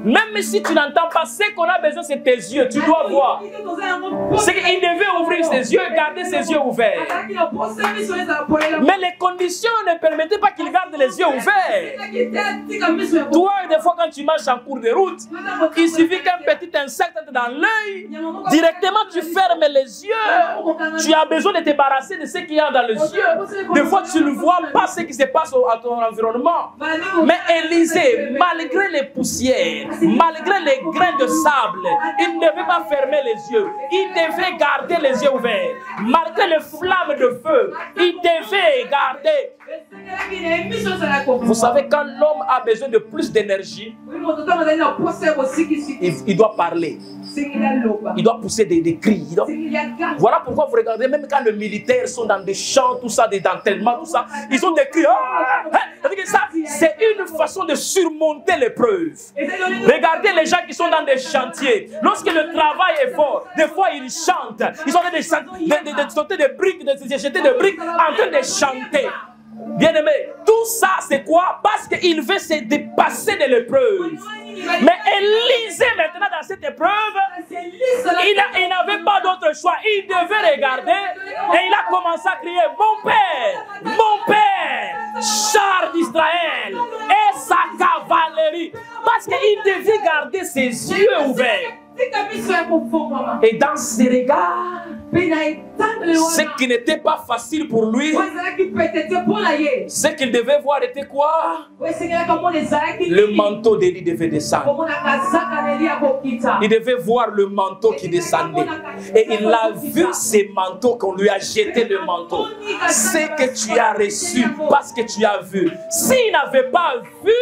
Même si tu n'entends pas, ce qu'on a besoin, c'est tes yeux. Tu dois voir. C'est qu'il devait ouvrir ses yeux et garder ses yeux ouverts. Mais les conditions ne permettaient pas qu'il garde les yeux ouverts. Toi, des fois, quand tu marches en cours de route, il suffit qu'un petit insecte entre dans l'œil. Directement, tu fermes les yeux. Tu as besoin de te débarrasser de ce qu'il y a dans les yeux. Des fois, tu ne vois pas ce qui se passe à ton environnement. Mais Élisée, malgré les poussières, malgré les grains de sable, il ne devait pas fermer les yeux. Il devait garder les yeux ouverts. Malgré les flammes de feu, il devait garder. Vous savez, quand l'homme a besoin de plus d'énergie, il doit parler. Il doit pousser des cris. Voilà pourquoi vous regardez, même quand les militaires sont dans des champs, tout ça, des dentellements, tout ça, ils ont des cris. C'est une façon de surmonter l'épreuve. Regardez les gens qui sont dans des chantiers. Lorsque le travail est fort, des fois ils chantent. Ils ont de sauter des briques, de jeter des briques en train de chanter. Bien aimé, tout ça c'est quoi? Parce qu'il veut se dépasser de l'épreuve. Mais Élisée maintenant dans cette épreuve, il n'avait pas d'autre choix. Il devait regarder et il a commencé à crier: mon père, char d'Israël et sa cavalerie. Parce qu'il devait garder ses yeux ouverts. Et dans ses regards, ce qui n'était pas facile pour lui, ce qu'il devait voir était quoi? Le manteau d'Élie devait descendre. Il devait voir le manteau qui descendait. Et il a vu ces manteaux qu'on lui a jeté le manteau. C'est que tu as reçu parce que tu as vu. S'il n'avait pas vu,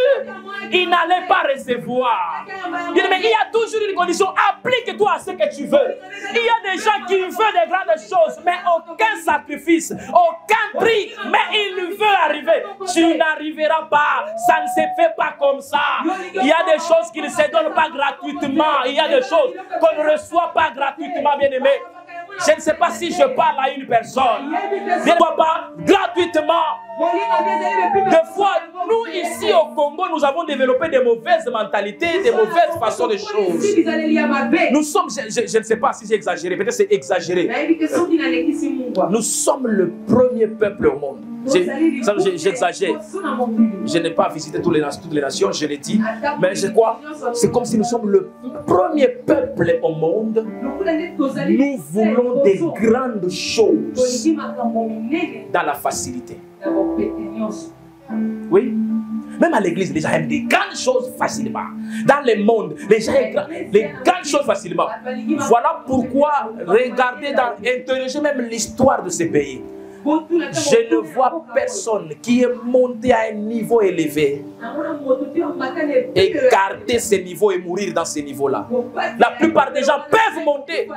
il n'allait pas recevoir. Mais il y a toujours une condition. Applique-toi à ce que tu veux. Il y a des gens qui veulent des grandes choses, mais aucun sacrifice, aucun prix, mais il veut arriver. Tu n'arriveras pas. Ça ne se fait pas comme ça. Il y a des choses qui ne se donnent pas gratuitement. Il y a des choses qu'on ne reçoit pas gratuitement, bien aimé. Je ne sais pas si je parle à une personne. Je ne vois pas gratuitement. Des fois, nous ici au Congo, nous avons développé des mauvaises mentalités, des mauvaises façons de choses. Nous sommes, je ne sais pas si j'ai exagéré, peut-être c'est exagéré. Nous sommes le premier peuple au monde. J'exagère. Je n'ai pas visité toutes les nations, je l'ai dit. Mais je crois, c'est comme si nous sommes le premier peuple au monde. Nous voulons des grandes choses dans la facilité. Oui. Même à l'église, les gens aiment des grandes choses facilement. Dans le monde, les gens aiment les grandes choses facilement. Voilà pourquoi, regardez, interrogez même l'histoire de ces pays. Je ne vois personne qui est monté à un niveau élevé et garder ce niveau et mourir dans ce niveau-là. La plupart des gens peuvent monter,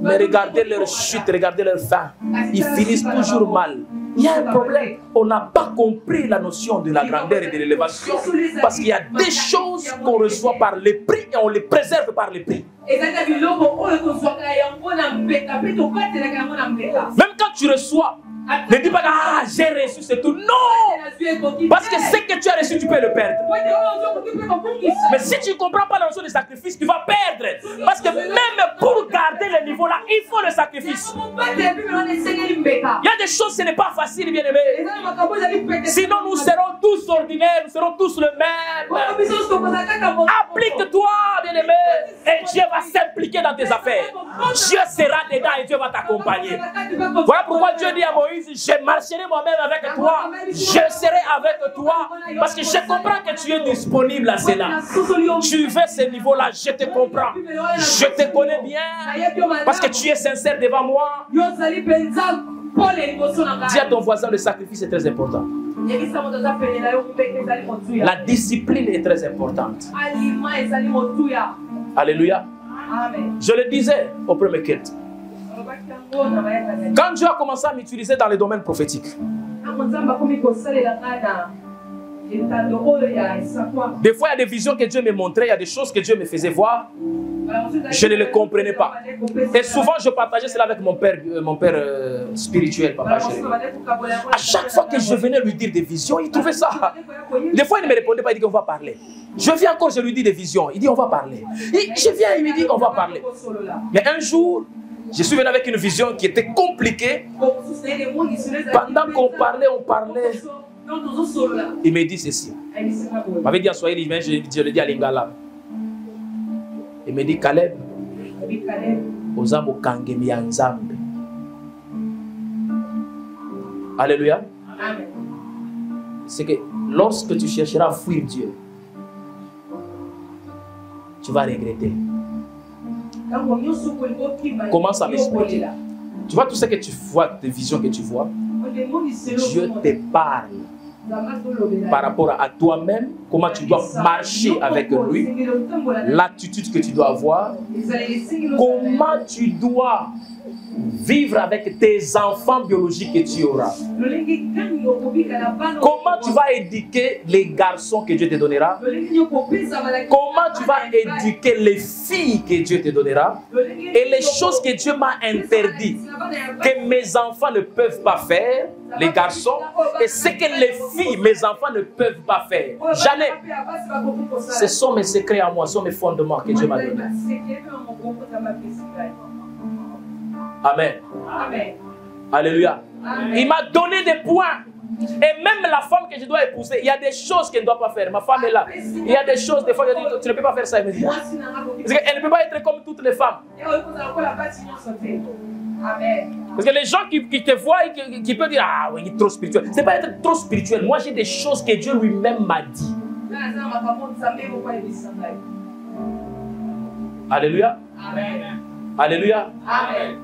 mais regardez leur chute, regardez leur fin. Ils finissent toujours mal. Il y a un problème. On n'a pas compris la notion de la grandeur et de l'élévation parce qu'il y a des choses qu'on reçoit par les prix et on les préserve par les prix. Même quand tu reçois, ne dis pas que ah, j'ai reçu, c'est tout. Non! Parce que ce que tu as reçu, tu peux le perdre. Mais si tu ne comprends pas la notion de sacrifice, tu vas perdre. Parce que même pour garder le niveau là, il faut le sacrifice. Il y a des choses, ce n'est pas facile, bien aimé. Sinon, nous serons tous ordinaires, nous serons tous le même. Applique-toi, bien aimé, et Dieu va s'impliquer dans tes affaires. Dieu sera dedans et Dieu va t'accompagner. Voilà pourquoi Dieu dit à Moïse, je marcherai moi-même avec toi, je serai avec toi, parce que je comprends que tu es disponible à cela. Tu veux ce niveau-là, je te comprends, je te connais bien, parce que tu es sincère devant moi. Dis à ton voisin, le sacrifice est très important. La discipline est très importante. Alléluia. Je le disais au premier culte. Quand Dieu a commencé à m'utiliser dans les domaines prophétiques, des fois il y a des visions que Dieu me montrait, il y a des choses que Dieu me faisait voir, je ne les comprenais pas. Et souvent je partageais cela avec mon père spirituel, papa chéri. À chaque fois que je venais lui dire des visions, il trouvait ça. Des fois il ne me répondait pas, il dit qu'on va parler. Je viens encore, je lui dis des visions, il dit on va parler. Je viens, il me dit on va parler. Mais un jour, je suis venu avec une vision qui était compliquée. Pendant qu'on parlait, il me dit ceci. Il m'avait dit à Swahili, je le dis à Lingala. Il me dit Caleb, Ozamo Kangemi Nzambe. Alléluia. C'est que lorsque tu chercheras à fuir Dieu, tu vas regretter. Commence à m'expliquer. Tu vois tout ce que tu vois, tes visions que tu vois. Dieu te parle par rapport à toi-même, comment tu dois marcher avec lui, l'attitude que tu dois avoir, comment tu dois vivre avec tes enfants biologiques que tu auras. Comment tu vas éduquer les garçons que Dieu te donnera. Comment tu vas éduquer les filles que Dieu te donnera. Et les choses que Dieu m'a interdites, que mes enfants ne peuvent pas faire, les garçons, et ce que les filles, mes enfants ne peuvent pas faire. Jamais. Ce sont mes secrets à moi, ce sont mes fondements que Dieu m'a donnés. Amen. Amen. Alléluia. Amen. Il m'a donné des points. Et même la femme que je dois épouser, il y a des choses qu'elle ne doit pas faire. Ma femme est là. Il y a des choses, des fois, elle dit, tu ne peux pas faire ça. Elle me dit, parce qu'elle ne peut pas être comme toutes les femmes. Parce que les gens qui te voient, qui peuvent dire, ah oui, il est trop spirituel. Ce n'est pas être trop spirituel. Moi, j'ai des choses que Dieu lui-même m'a dit. Alléluia. Amen. Alléluia. Amen.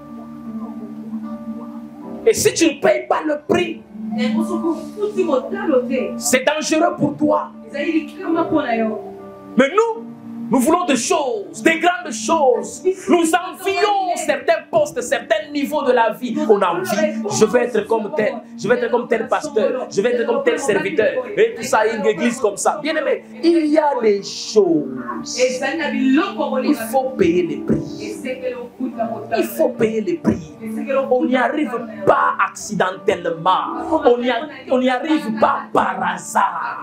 Et si tu ne payes pas le prix, c'est dangereux pour toi. Mais nous voulons des choses, des grandes choses. Nous envions certains postes, certains niveaux de la vie. On a envie, je veux être comme tel, je veux être comme tel pasteur, je veux être comme tel serviteur. Et tout ça, une église comme ça. Bien aimé, il y a des choses. Il faut payer les prix. Il faut payer les prix. On n'y arrive pas accidentellement. On n'y arrive pas par hasard.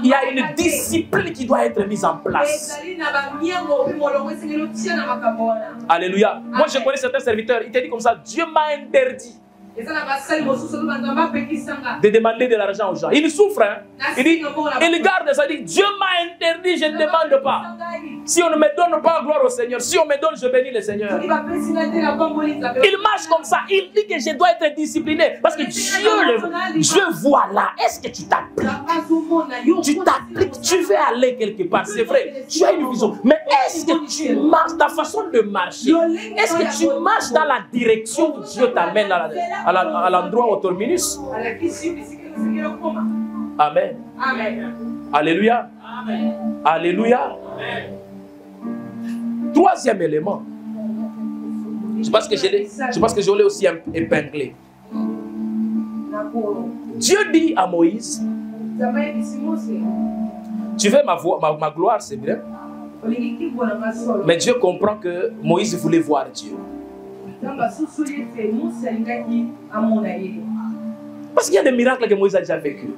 Il y a une discipline qui doit être mise en place. Alléluia. Moi je connais certains serviteurs, ils te disent comme ça, Dieu m'a interdit de demander de l'argent aux gens. Il souffre, hein? Il garde ça, il dit, Dieu m'a interdit, je ne demande pas. Si on ne me donne pas, gloire au Seigneur. Si on me donne, je bénis le Seigneur. Il marche comme ça. Il dit que je dois être discipliné. Parce que Dieu voit là. Est-ce que tu t'appliques? Tu t'appliques, tu veux aller quelque part. C'est vrai, tu as une vision. Mais est-ce que tu marches, ta façon de marcher, est-ce que tu marches dans la direction où Dieu t'amène là-dedans? à l'endroit au terminus. Amen. Amen. Alléluia. Amen. Alléluia. Troisième élément. Je pense que je l'ai aussi épinglé. Dieu dit à Moïse, tu veux ma gloire, c'est vrai. Mais Dieu comprend que Moïse voulait voir Dieu. Parce qu'il y a des miracles que Moïse a déjà vécu.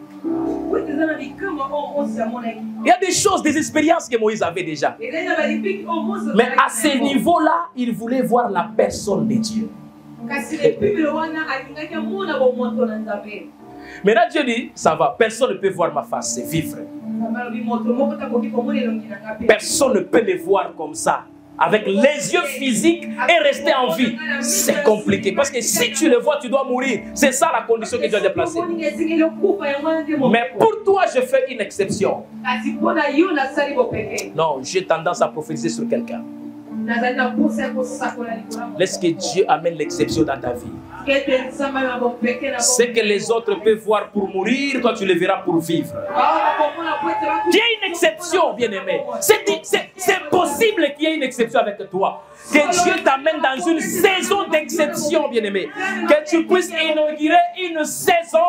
Il y a des choses, des expériences que Moïse avait déjà. Mais à ce niveau-là, il voulait voir la personne de Dieu. Maintenant Dieu dit, ça va, personne ne peut voir ma face, c'est vivre. Personne ne peut me voir comme ça, avec les yeux physiques et rester en vie. C'est compliqué, parce que si tu le vois, tu dois mourir. C'est ça la condition que Dieu a déplacée. Mais pour toi, je fais une exception. Non, j'ai tendance à prophétiser sur quelqu'un. Laisse que Dieu amène l'exception dans ta vie. Ce que les autres peuvent voir pour mourir, toi tu le verras pour vivre. Il y a une exception, bien-aimé. C'est possible qu'il y ait une exception avec toi. Que Dieu t'amène dans une saison d'exception, bien-aimé. Que tu puisses inaugurer une saison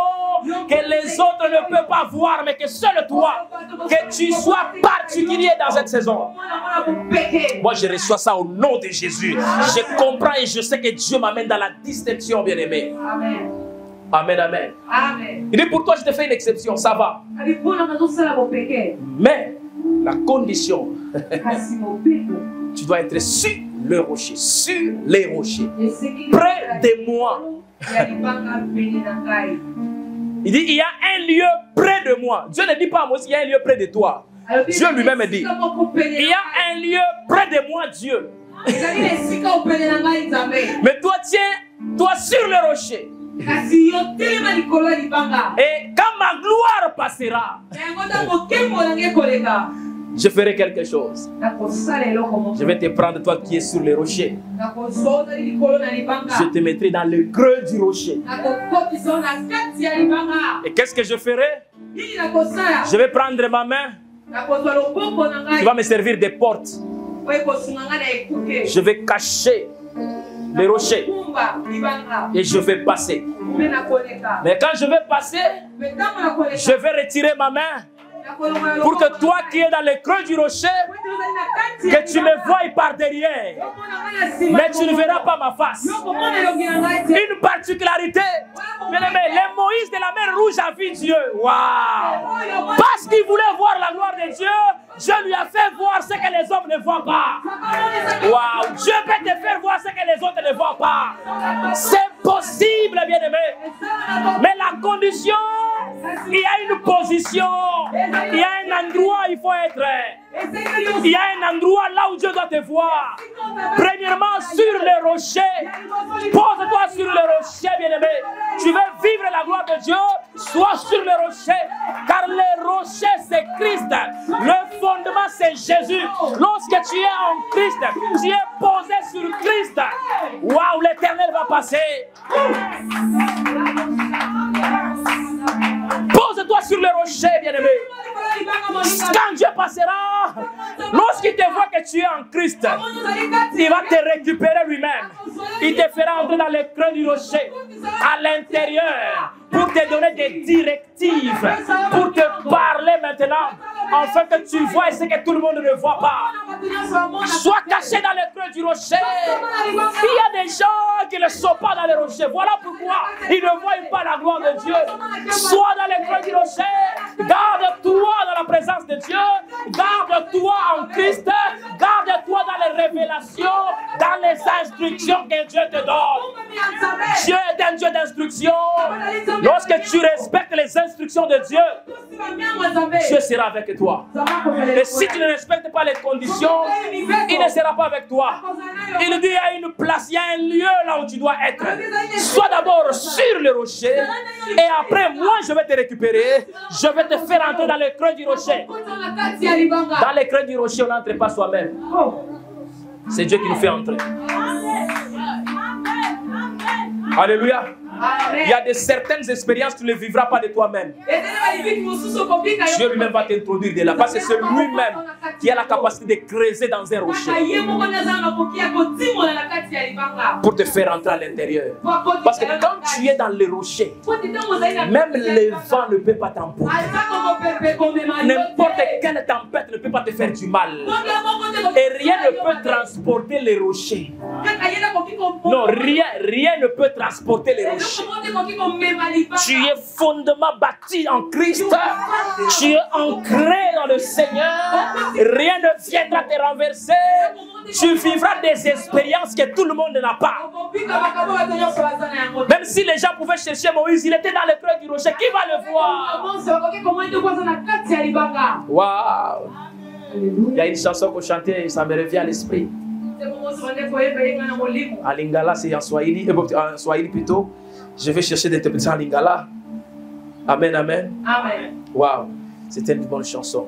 que les autres ne peuvent pas voir, mais que seul toi, que tu sois particulier dans cette saison. Moi, je reçois ça au nom de Jésus. Je comprends et je sais que Dieu m'amène dans la distinction, bien-aimé. Amen. Amen, amen. Amen. Il dit, pour toi, je te fais une exception, ça va. Mais, la condition, tu dois être sur le rocher, sur les rochers, près de moi. Il dit, il y a un lieu près de moi. Dieu ne dit pas à Moïse, il y a un lieu près de toi. Dieu lui-même dit, il y a un lieu près de moi, Dieu. Mais toi, tiens, toi sur le rocher. Et quand ma gloire passera, je ferai quelque chose. Je vais te prendre, toi qui es sur le rocher. Je te mettrai dans le creux du rocher. Et qu'est-ce que je ferai? Je vais prendre ma main. Tu vas me servir des portes. Je vais cacher les rochers. Et je vais passer. Mais quand je vais passer, je vais retirer ma main. Pour que toi qui es dans le creux du rocher, que tu me voies par derrière. Mais tu ne verras pas ma face. Une particularité. Les Moïse de la mer Rouge a vu Dieu. Waouh! Parce qu'il voulait voir la gloire de Dieu, Dieu lui a fait voir ce que les hommes ne voient pas. Waouh! Dieu peut te faire voir ce que les autres ne voient pas. C'est possible, bien-aimé. Mais la condition, il y a une position. Il y a un endroit où il faut être. Il y a un endroit là où Dieu doit te voir. Premièrement, sur les rochers. Pose-toi sur les rochers, bien-aimé. Tu veux vivre la gloire de Dieu? Sois sur les rochers. Car les rochers, c'est Christ. Le fondement, c'est Jésus. Lorsque tu es en Christ, tu es posé sur Christ. Waouh, l'Éternel va passer. Pose-toi sur le rocher, bien-aimé. Quand Dieu passera, lorsqu'il te voit que tu es en Christ, il va te récupérer lui-même. Il te fera entrer dans le creux du rocher, à l'intérieur, pour te donner des directives, pour te parler maintenant, afin que tu vois ce que tout le monde ne voit pas. Sois caché dans le creux du rocher. Il y a des gens qui ne sont pas dans le rocher. Voilà pourquoi ils ne voient pas la gloire de Dieu. Sois dans le creux du rocher. Garde-toi dans la présence de Dieu. Garde-toi en Christ. Garde-toi dans les révélations, dans les instructions que Dieu te donne. Dieu est un Dieu d'instruction. Lorsque tu respectes les instructions de Dieu, Dieu sera avec toi. Et si tu ne respectes pas les conditions, il ne sera pas avec toi. Il dit, il y a une place, il y a un lieu là où tu dois être. Sois d'abord sur le rocher, et après, moi, je vais te récupérer. Je vais te faire entrer dans le creux du rocher. Dans le creux du rocher, on n'entre pas soi-même. C'est Dieu qui nous fait entrer. Alléluia. Il y a de certaines expériences, tu ne les vivras pas de toi-même. Dieu lui-même va t'introduire de là. Parce que c'est lui-même qui a la capacité de creuser dans un rocher pour te faire entrer à l'intérieur. Parce que quand tu es dans le rocher, même le vent ne peut pas t'emporter. N'importe quelle tempête ne peut pas te faire du mal. Et rien ne peut transporter les rochers. Non, rien ne peut transporter les rochers. Tu es fondement bâti en Christ. Tu es ancré dans le Seigneur. Rien ne viendra te renverser. Tu vivras des expériences que tout le monde n'a pas. Même si les gens pouvaient chercher Moïse, il était dans le creux du rocher. Qui va le voir? Waouh! Il y a une chanson qu'on chantait et ça me revient à l'esprit. En lingala, c'est en swahili plutôt. Je vais chercher d'interprétation en lingala. Amen, amen. Amen. Waouh, c'était une bonne chanson.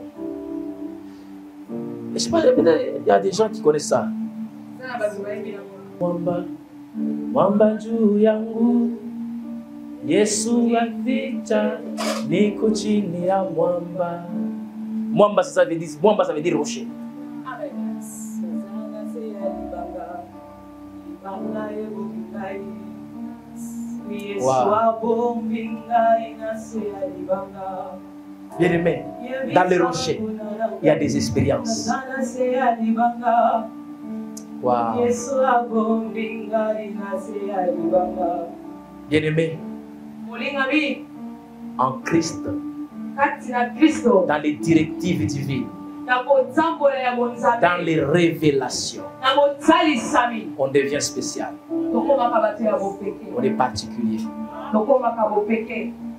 Et je sais pas, il y a des gens qui connaissent ça. Mwamba, mwamba juu yangu, Yesu aficha, niko chini ya mwamba. Mwamba, ça veut dire rocher. Wow. Bien aimé, dans les rochers, il y a des expériences. Wow. Bien aimé, en Christ, dans les directives divines, dans les révélations, on devient spécial. On est particulier.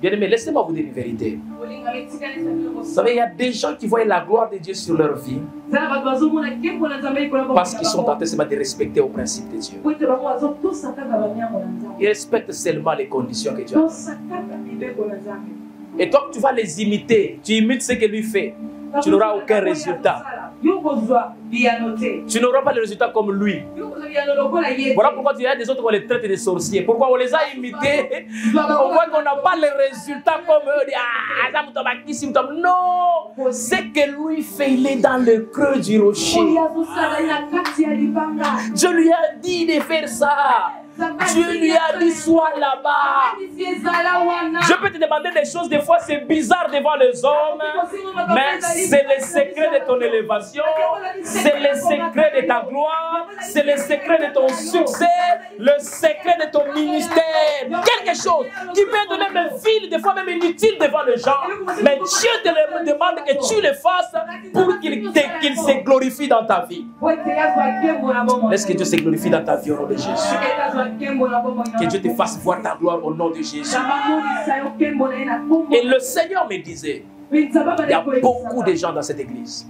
Bien aimé, laissez-moi vous dire une vérité. Vous savez, il y a des gens qui voient la gloire de Dieu sur leur vie parce qu'ils sont en train de respecter au principe de Dieu. Ils respectent seulement les conditions que Dieu a. Et toi, tu vas les imiter. Tu imites ce que lui fait. Tu n'auras aucun résultat. Tu n'auras pas le résultat comme lui. Voilà pourquoi il y a des autres qu'on les traite de sorciers. Pourquoi on les a imités? On voit qu'on n'a pas les résultats comme eux. Non, ce que lui fait, il est dans le creux du rocher. Dieu lui a dit de faire ça. Dieu lui a dit sois là-bas. Je peux te demander des choses, des fois c'est bizarre devant les hommes, mais c'est le secret de ton élévation, c'est le secret de ta gloire, c'est le secret de ton succès, le secret de ton ministère. Quelque chose qui peut donner même vile, des fois même inutile devant les gens, mais Dieu te demande que tu le fasses pour qu'il se glorifie dans ta vie. Laisse que Dieu se glorifie dans ta vie au nom de Jésus. Que Dieu te fasse voir ta gloire au nom de Jésus. Et le Seigneur me disait, il y a beaucoup de gens dans cette église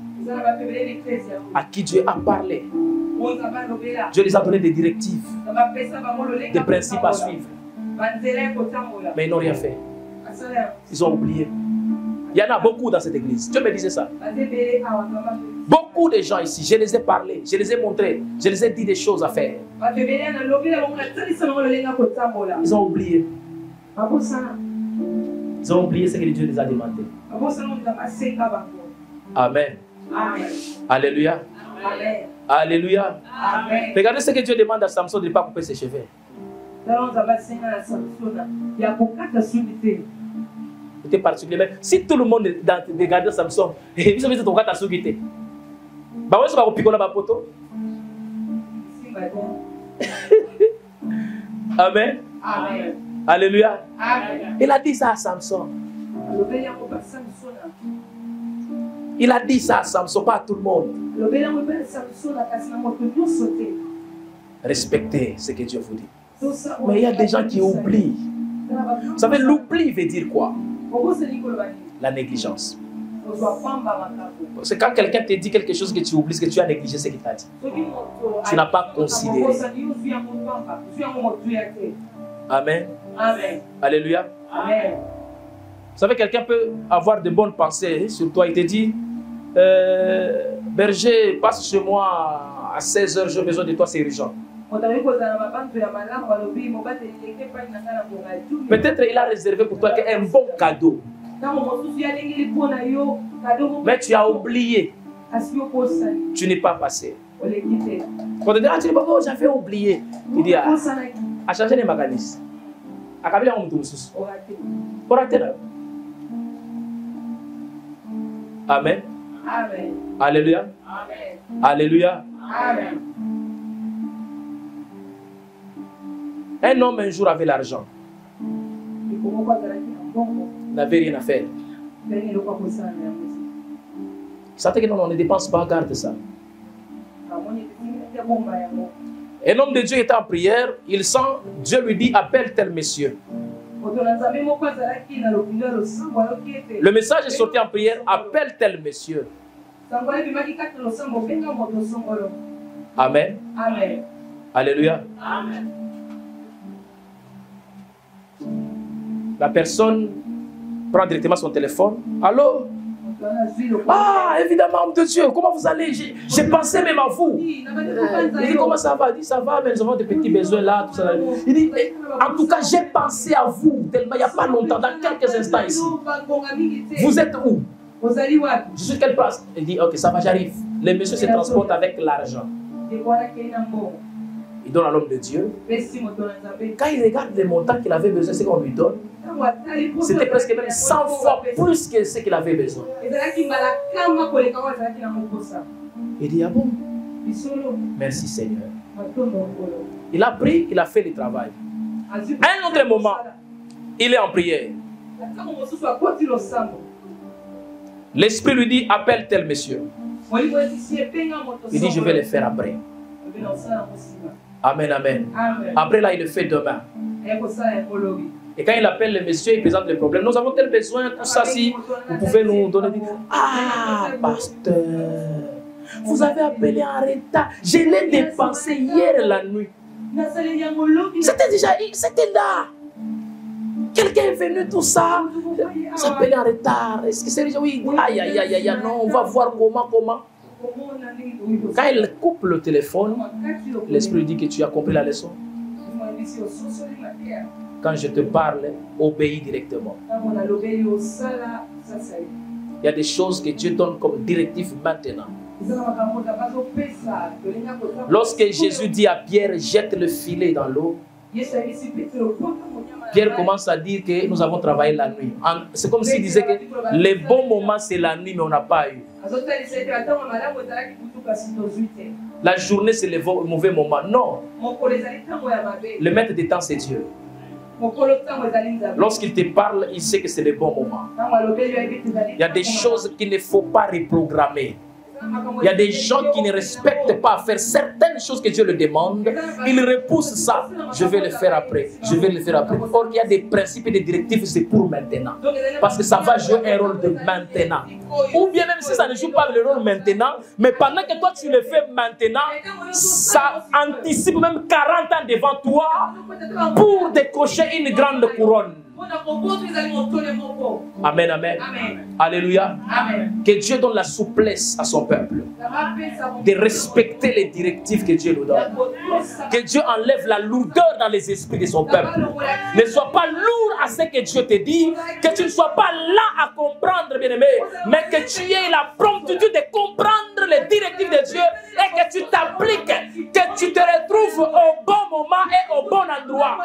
à qui Dieu a parlé. Dieu les a donné des directives, des principes à suivre. Mais ils n'ont rien fait. Ils ont oublié. Il y en a beaucoup dans cette église. Dieu me disait ça. Beaucoup de gens ici, je les ai parlé, je les ai montrés, je les ai dit des choses à faire. Ils ont oublié. Ils ont oublié ce que Dieu les a demandé. Amen. Amen. Alléluia. Amen. Alléluia. Amen. Regardez ce que Dieu demande à Samson de ne pas couper ses cheveux. C'était particulier. Si tout le monde regarde Samson, ils ont vu ton cas à souguité. Bah ouais, je vais piquer la poto. Amen. Amen. Alléluia. Amen. Il a dit ça à Samson. Il a dit ça à Samson, pas à tout le monde. Respectez ce que Dieu vous dit. Mais il y a des gens qui oublient. Vous savez, l'oubli veut dire quoi? La négligence. C'est quand quelqu'un te dit quelque chose que tu oublies, que tu as négligé ce qu'il t'a dit. Tu n'as pas considéré. Amen. Amen. Alléluia. Amen. Vous savez, quelqu'un peut avoir de bonnes pensées sur toi. Il te dit, berger, passe chez moi à 16 h, j'ai besoin de toi, c'est urgent. Peut-être il a réservé pour toi un bon cadeau. Mais tu as oublié. Tu n'es pas passé. Quand tu dis, ah, tu dis, oh, j'avais oublié. Il dit, ah, à changer les mécanismes. À Kabila, on me touche. Pour rater là. Amen. Amen. Alléluia. Amen. Alléluia. Amen. Un homme un jour avait l'argent. Il n'avait rien à faire. Il sentait que non, on ne dépense pas, garde ça. Un homme de Dieu était en prière, il sent, Dieu lui dit, appelle tel monsieur. Le message est sorti en prière, appelle tel monsieur. Amen. Amen. Alléluia. Amen. La personne prend directement son téléphone. Allô? Ah, évidemment, homme de Dieu, comment vous allez? J'ai pensé même à vous. Il dit, comment ça va? Il dit, ça va, mais nous avons des petits besoins là, tout ça. Il dit, en tout cas, j'ai pensé à vous, tellement il n'y a pas longtemps, dans quelques instants ici. Vous êtes où? Je suis quelle place? Il dit, ok, ça va, j'arrive. Le monsieur se transporte avec l'argent. Il donne à l'homme de Dieu. Quand il regarde les montants qu'il avait besoin, c'est qu'on lui donne. C'était presque même 100 fois plus que ce qu'il avait besoin. Il dit, ah bon? Merci Seigneur. Il a pris, il a fait le travail. À un autre moment, il est en prière. L'esprit lui dit, appelle tel monsieur. Il dit, je vais le faire après. Amen, amen. Après là, il le fait demain. Et quand il appelle le monsieur, il présente le problème. Nous avons tel besoin, tout ça, si vous pouvez nous donner. Ah, pasteur, vous avez appelé en retard. Je l'ai dépensé hier la nuit. C'était déjà, c'était là. Quelqu'un est venu, tout ça. Vous appelez en retard. Est-ce que c'est déjà, oui, aïe, aïe, aïe, aïe, non, on va voir comment. Quand il coupe le téléphone, l'esprit dit que tu as compris la leçon. Quand je te parle, obéis directement. Il y a des choses que Dieu donne comme directive maintenant. Lorsque Jésus dit à Pierre, jette le filet dans l'eau, Pierre commence à dire que nous avons travaillé la nuit. C'est comme s'il disait que les bons moments c'est la nuit, mais on n'a pas eu. La journée c'est le mauvais moment. Non. Le maître des temps c'est Dieu. Lorsqu'il te parle, il sait que c'est le bon moment. Il y a des choses qu'il ne faut pas reprogrammer. Il y a des gens qui ne respectent pas faire certaines choses que Dieu le demande. Ils repoussent ça. Je vais le faire après. Je vais le faire après. Or, il y a des principes et des directives, c'est pour maintenant. Parce que ça va jouer un rôle de maintenant. Ou bien même si ça ne joue pas le rôle maintenant, mais pendant que toi tu le fais maintenant, ça anticipe même 40 ans devant toi pour décrocher une grande couronne. Amen, amen. Alléluia. Que Dieu donne la souplesse à son peuple de respecter les directives que Dieu nous donne. Que Dieu enlève la lourdeur dans les esprits de son peuple. Ne sois pas lourd à ce que Dieu te dit. Que tu ne sois pas là à comprendre, bien-aimé, mais que tu aies la promptitude de comprendre les directives de Dieu et que tu t'appliques, que tu te retrouves au bon moment et au bon endroit.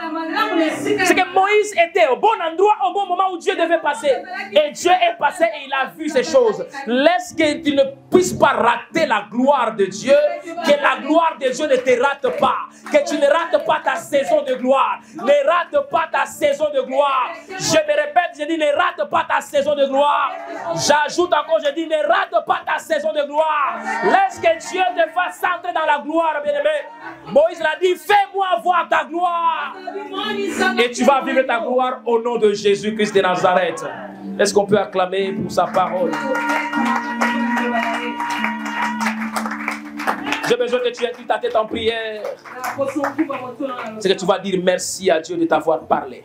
C'est que Moïse était au bon endroit, au bon moment où Dieu devait passer. Et Dieu est passé et il a vu ces choses. Laisse que tu ne puisses pas rater la gloire de Dieu, que la gloire de Dieu ne te rate pas, que tu ne rates pas ta saison de gloire. Ne rate pas ta saison de gloire. Je me répète, je dis ne rate pas ta saison de gloire. J'ajoute encore, je dis ne rate pas ta saison de gloire. Laisse que Dieu te fasse entrer dans la gloire, bien-aimé. Moïse l'a dit, fais-moi voir ta gloire. Et tu vas vivre ta gloire au nom de Jésus-Christ de Nazareth. Est-ce qu'on peut acclamer pour sa parole? J'ai besoin que tu inclines ta tête en prière. C'est que tu vas dire merci à Dieu de t'avoir parlé.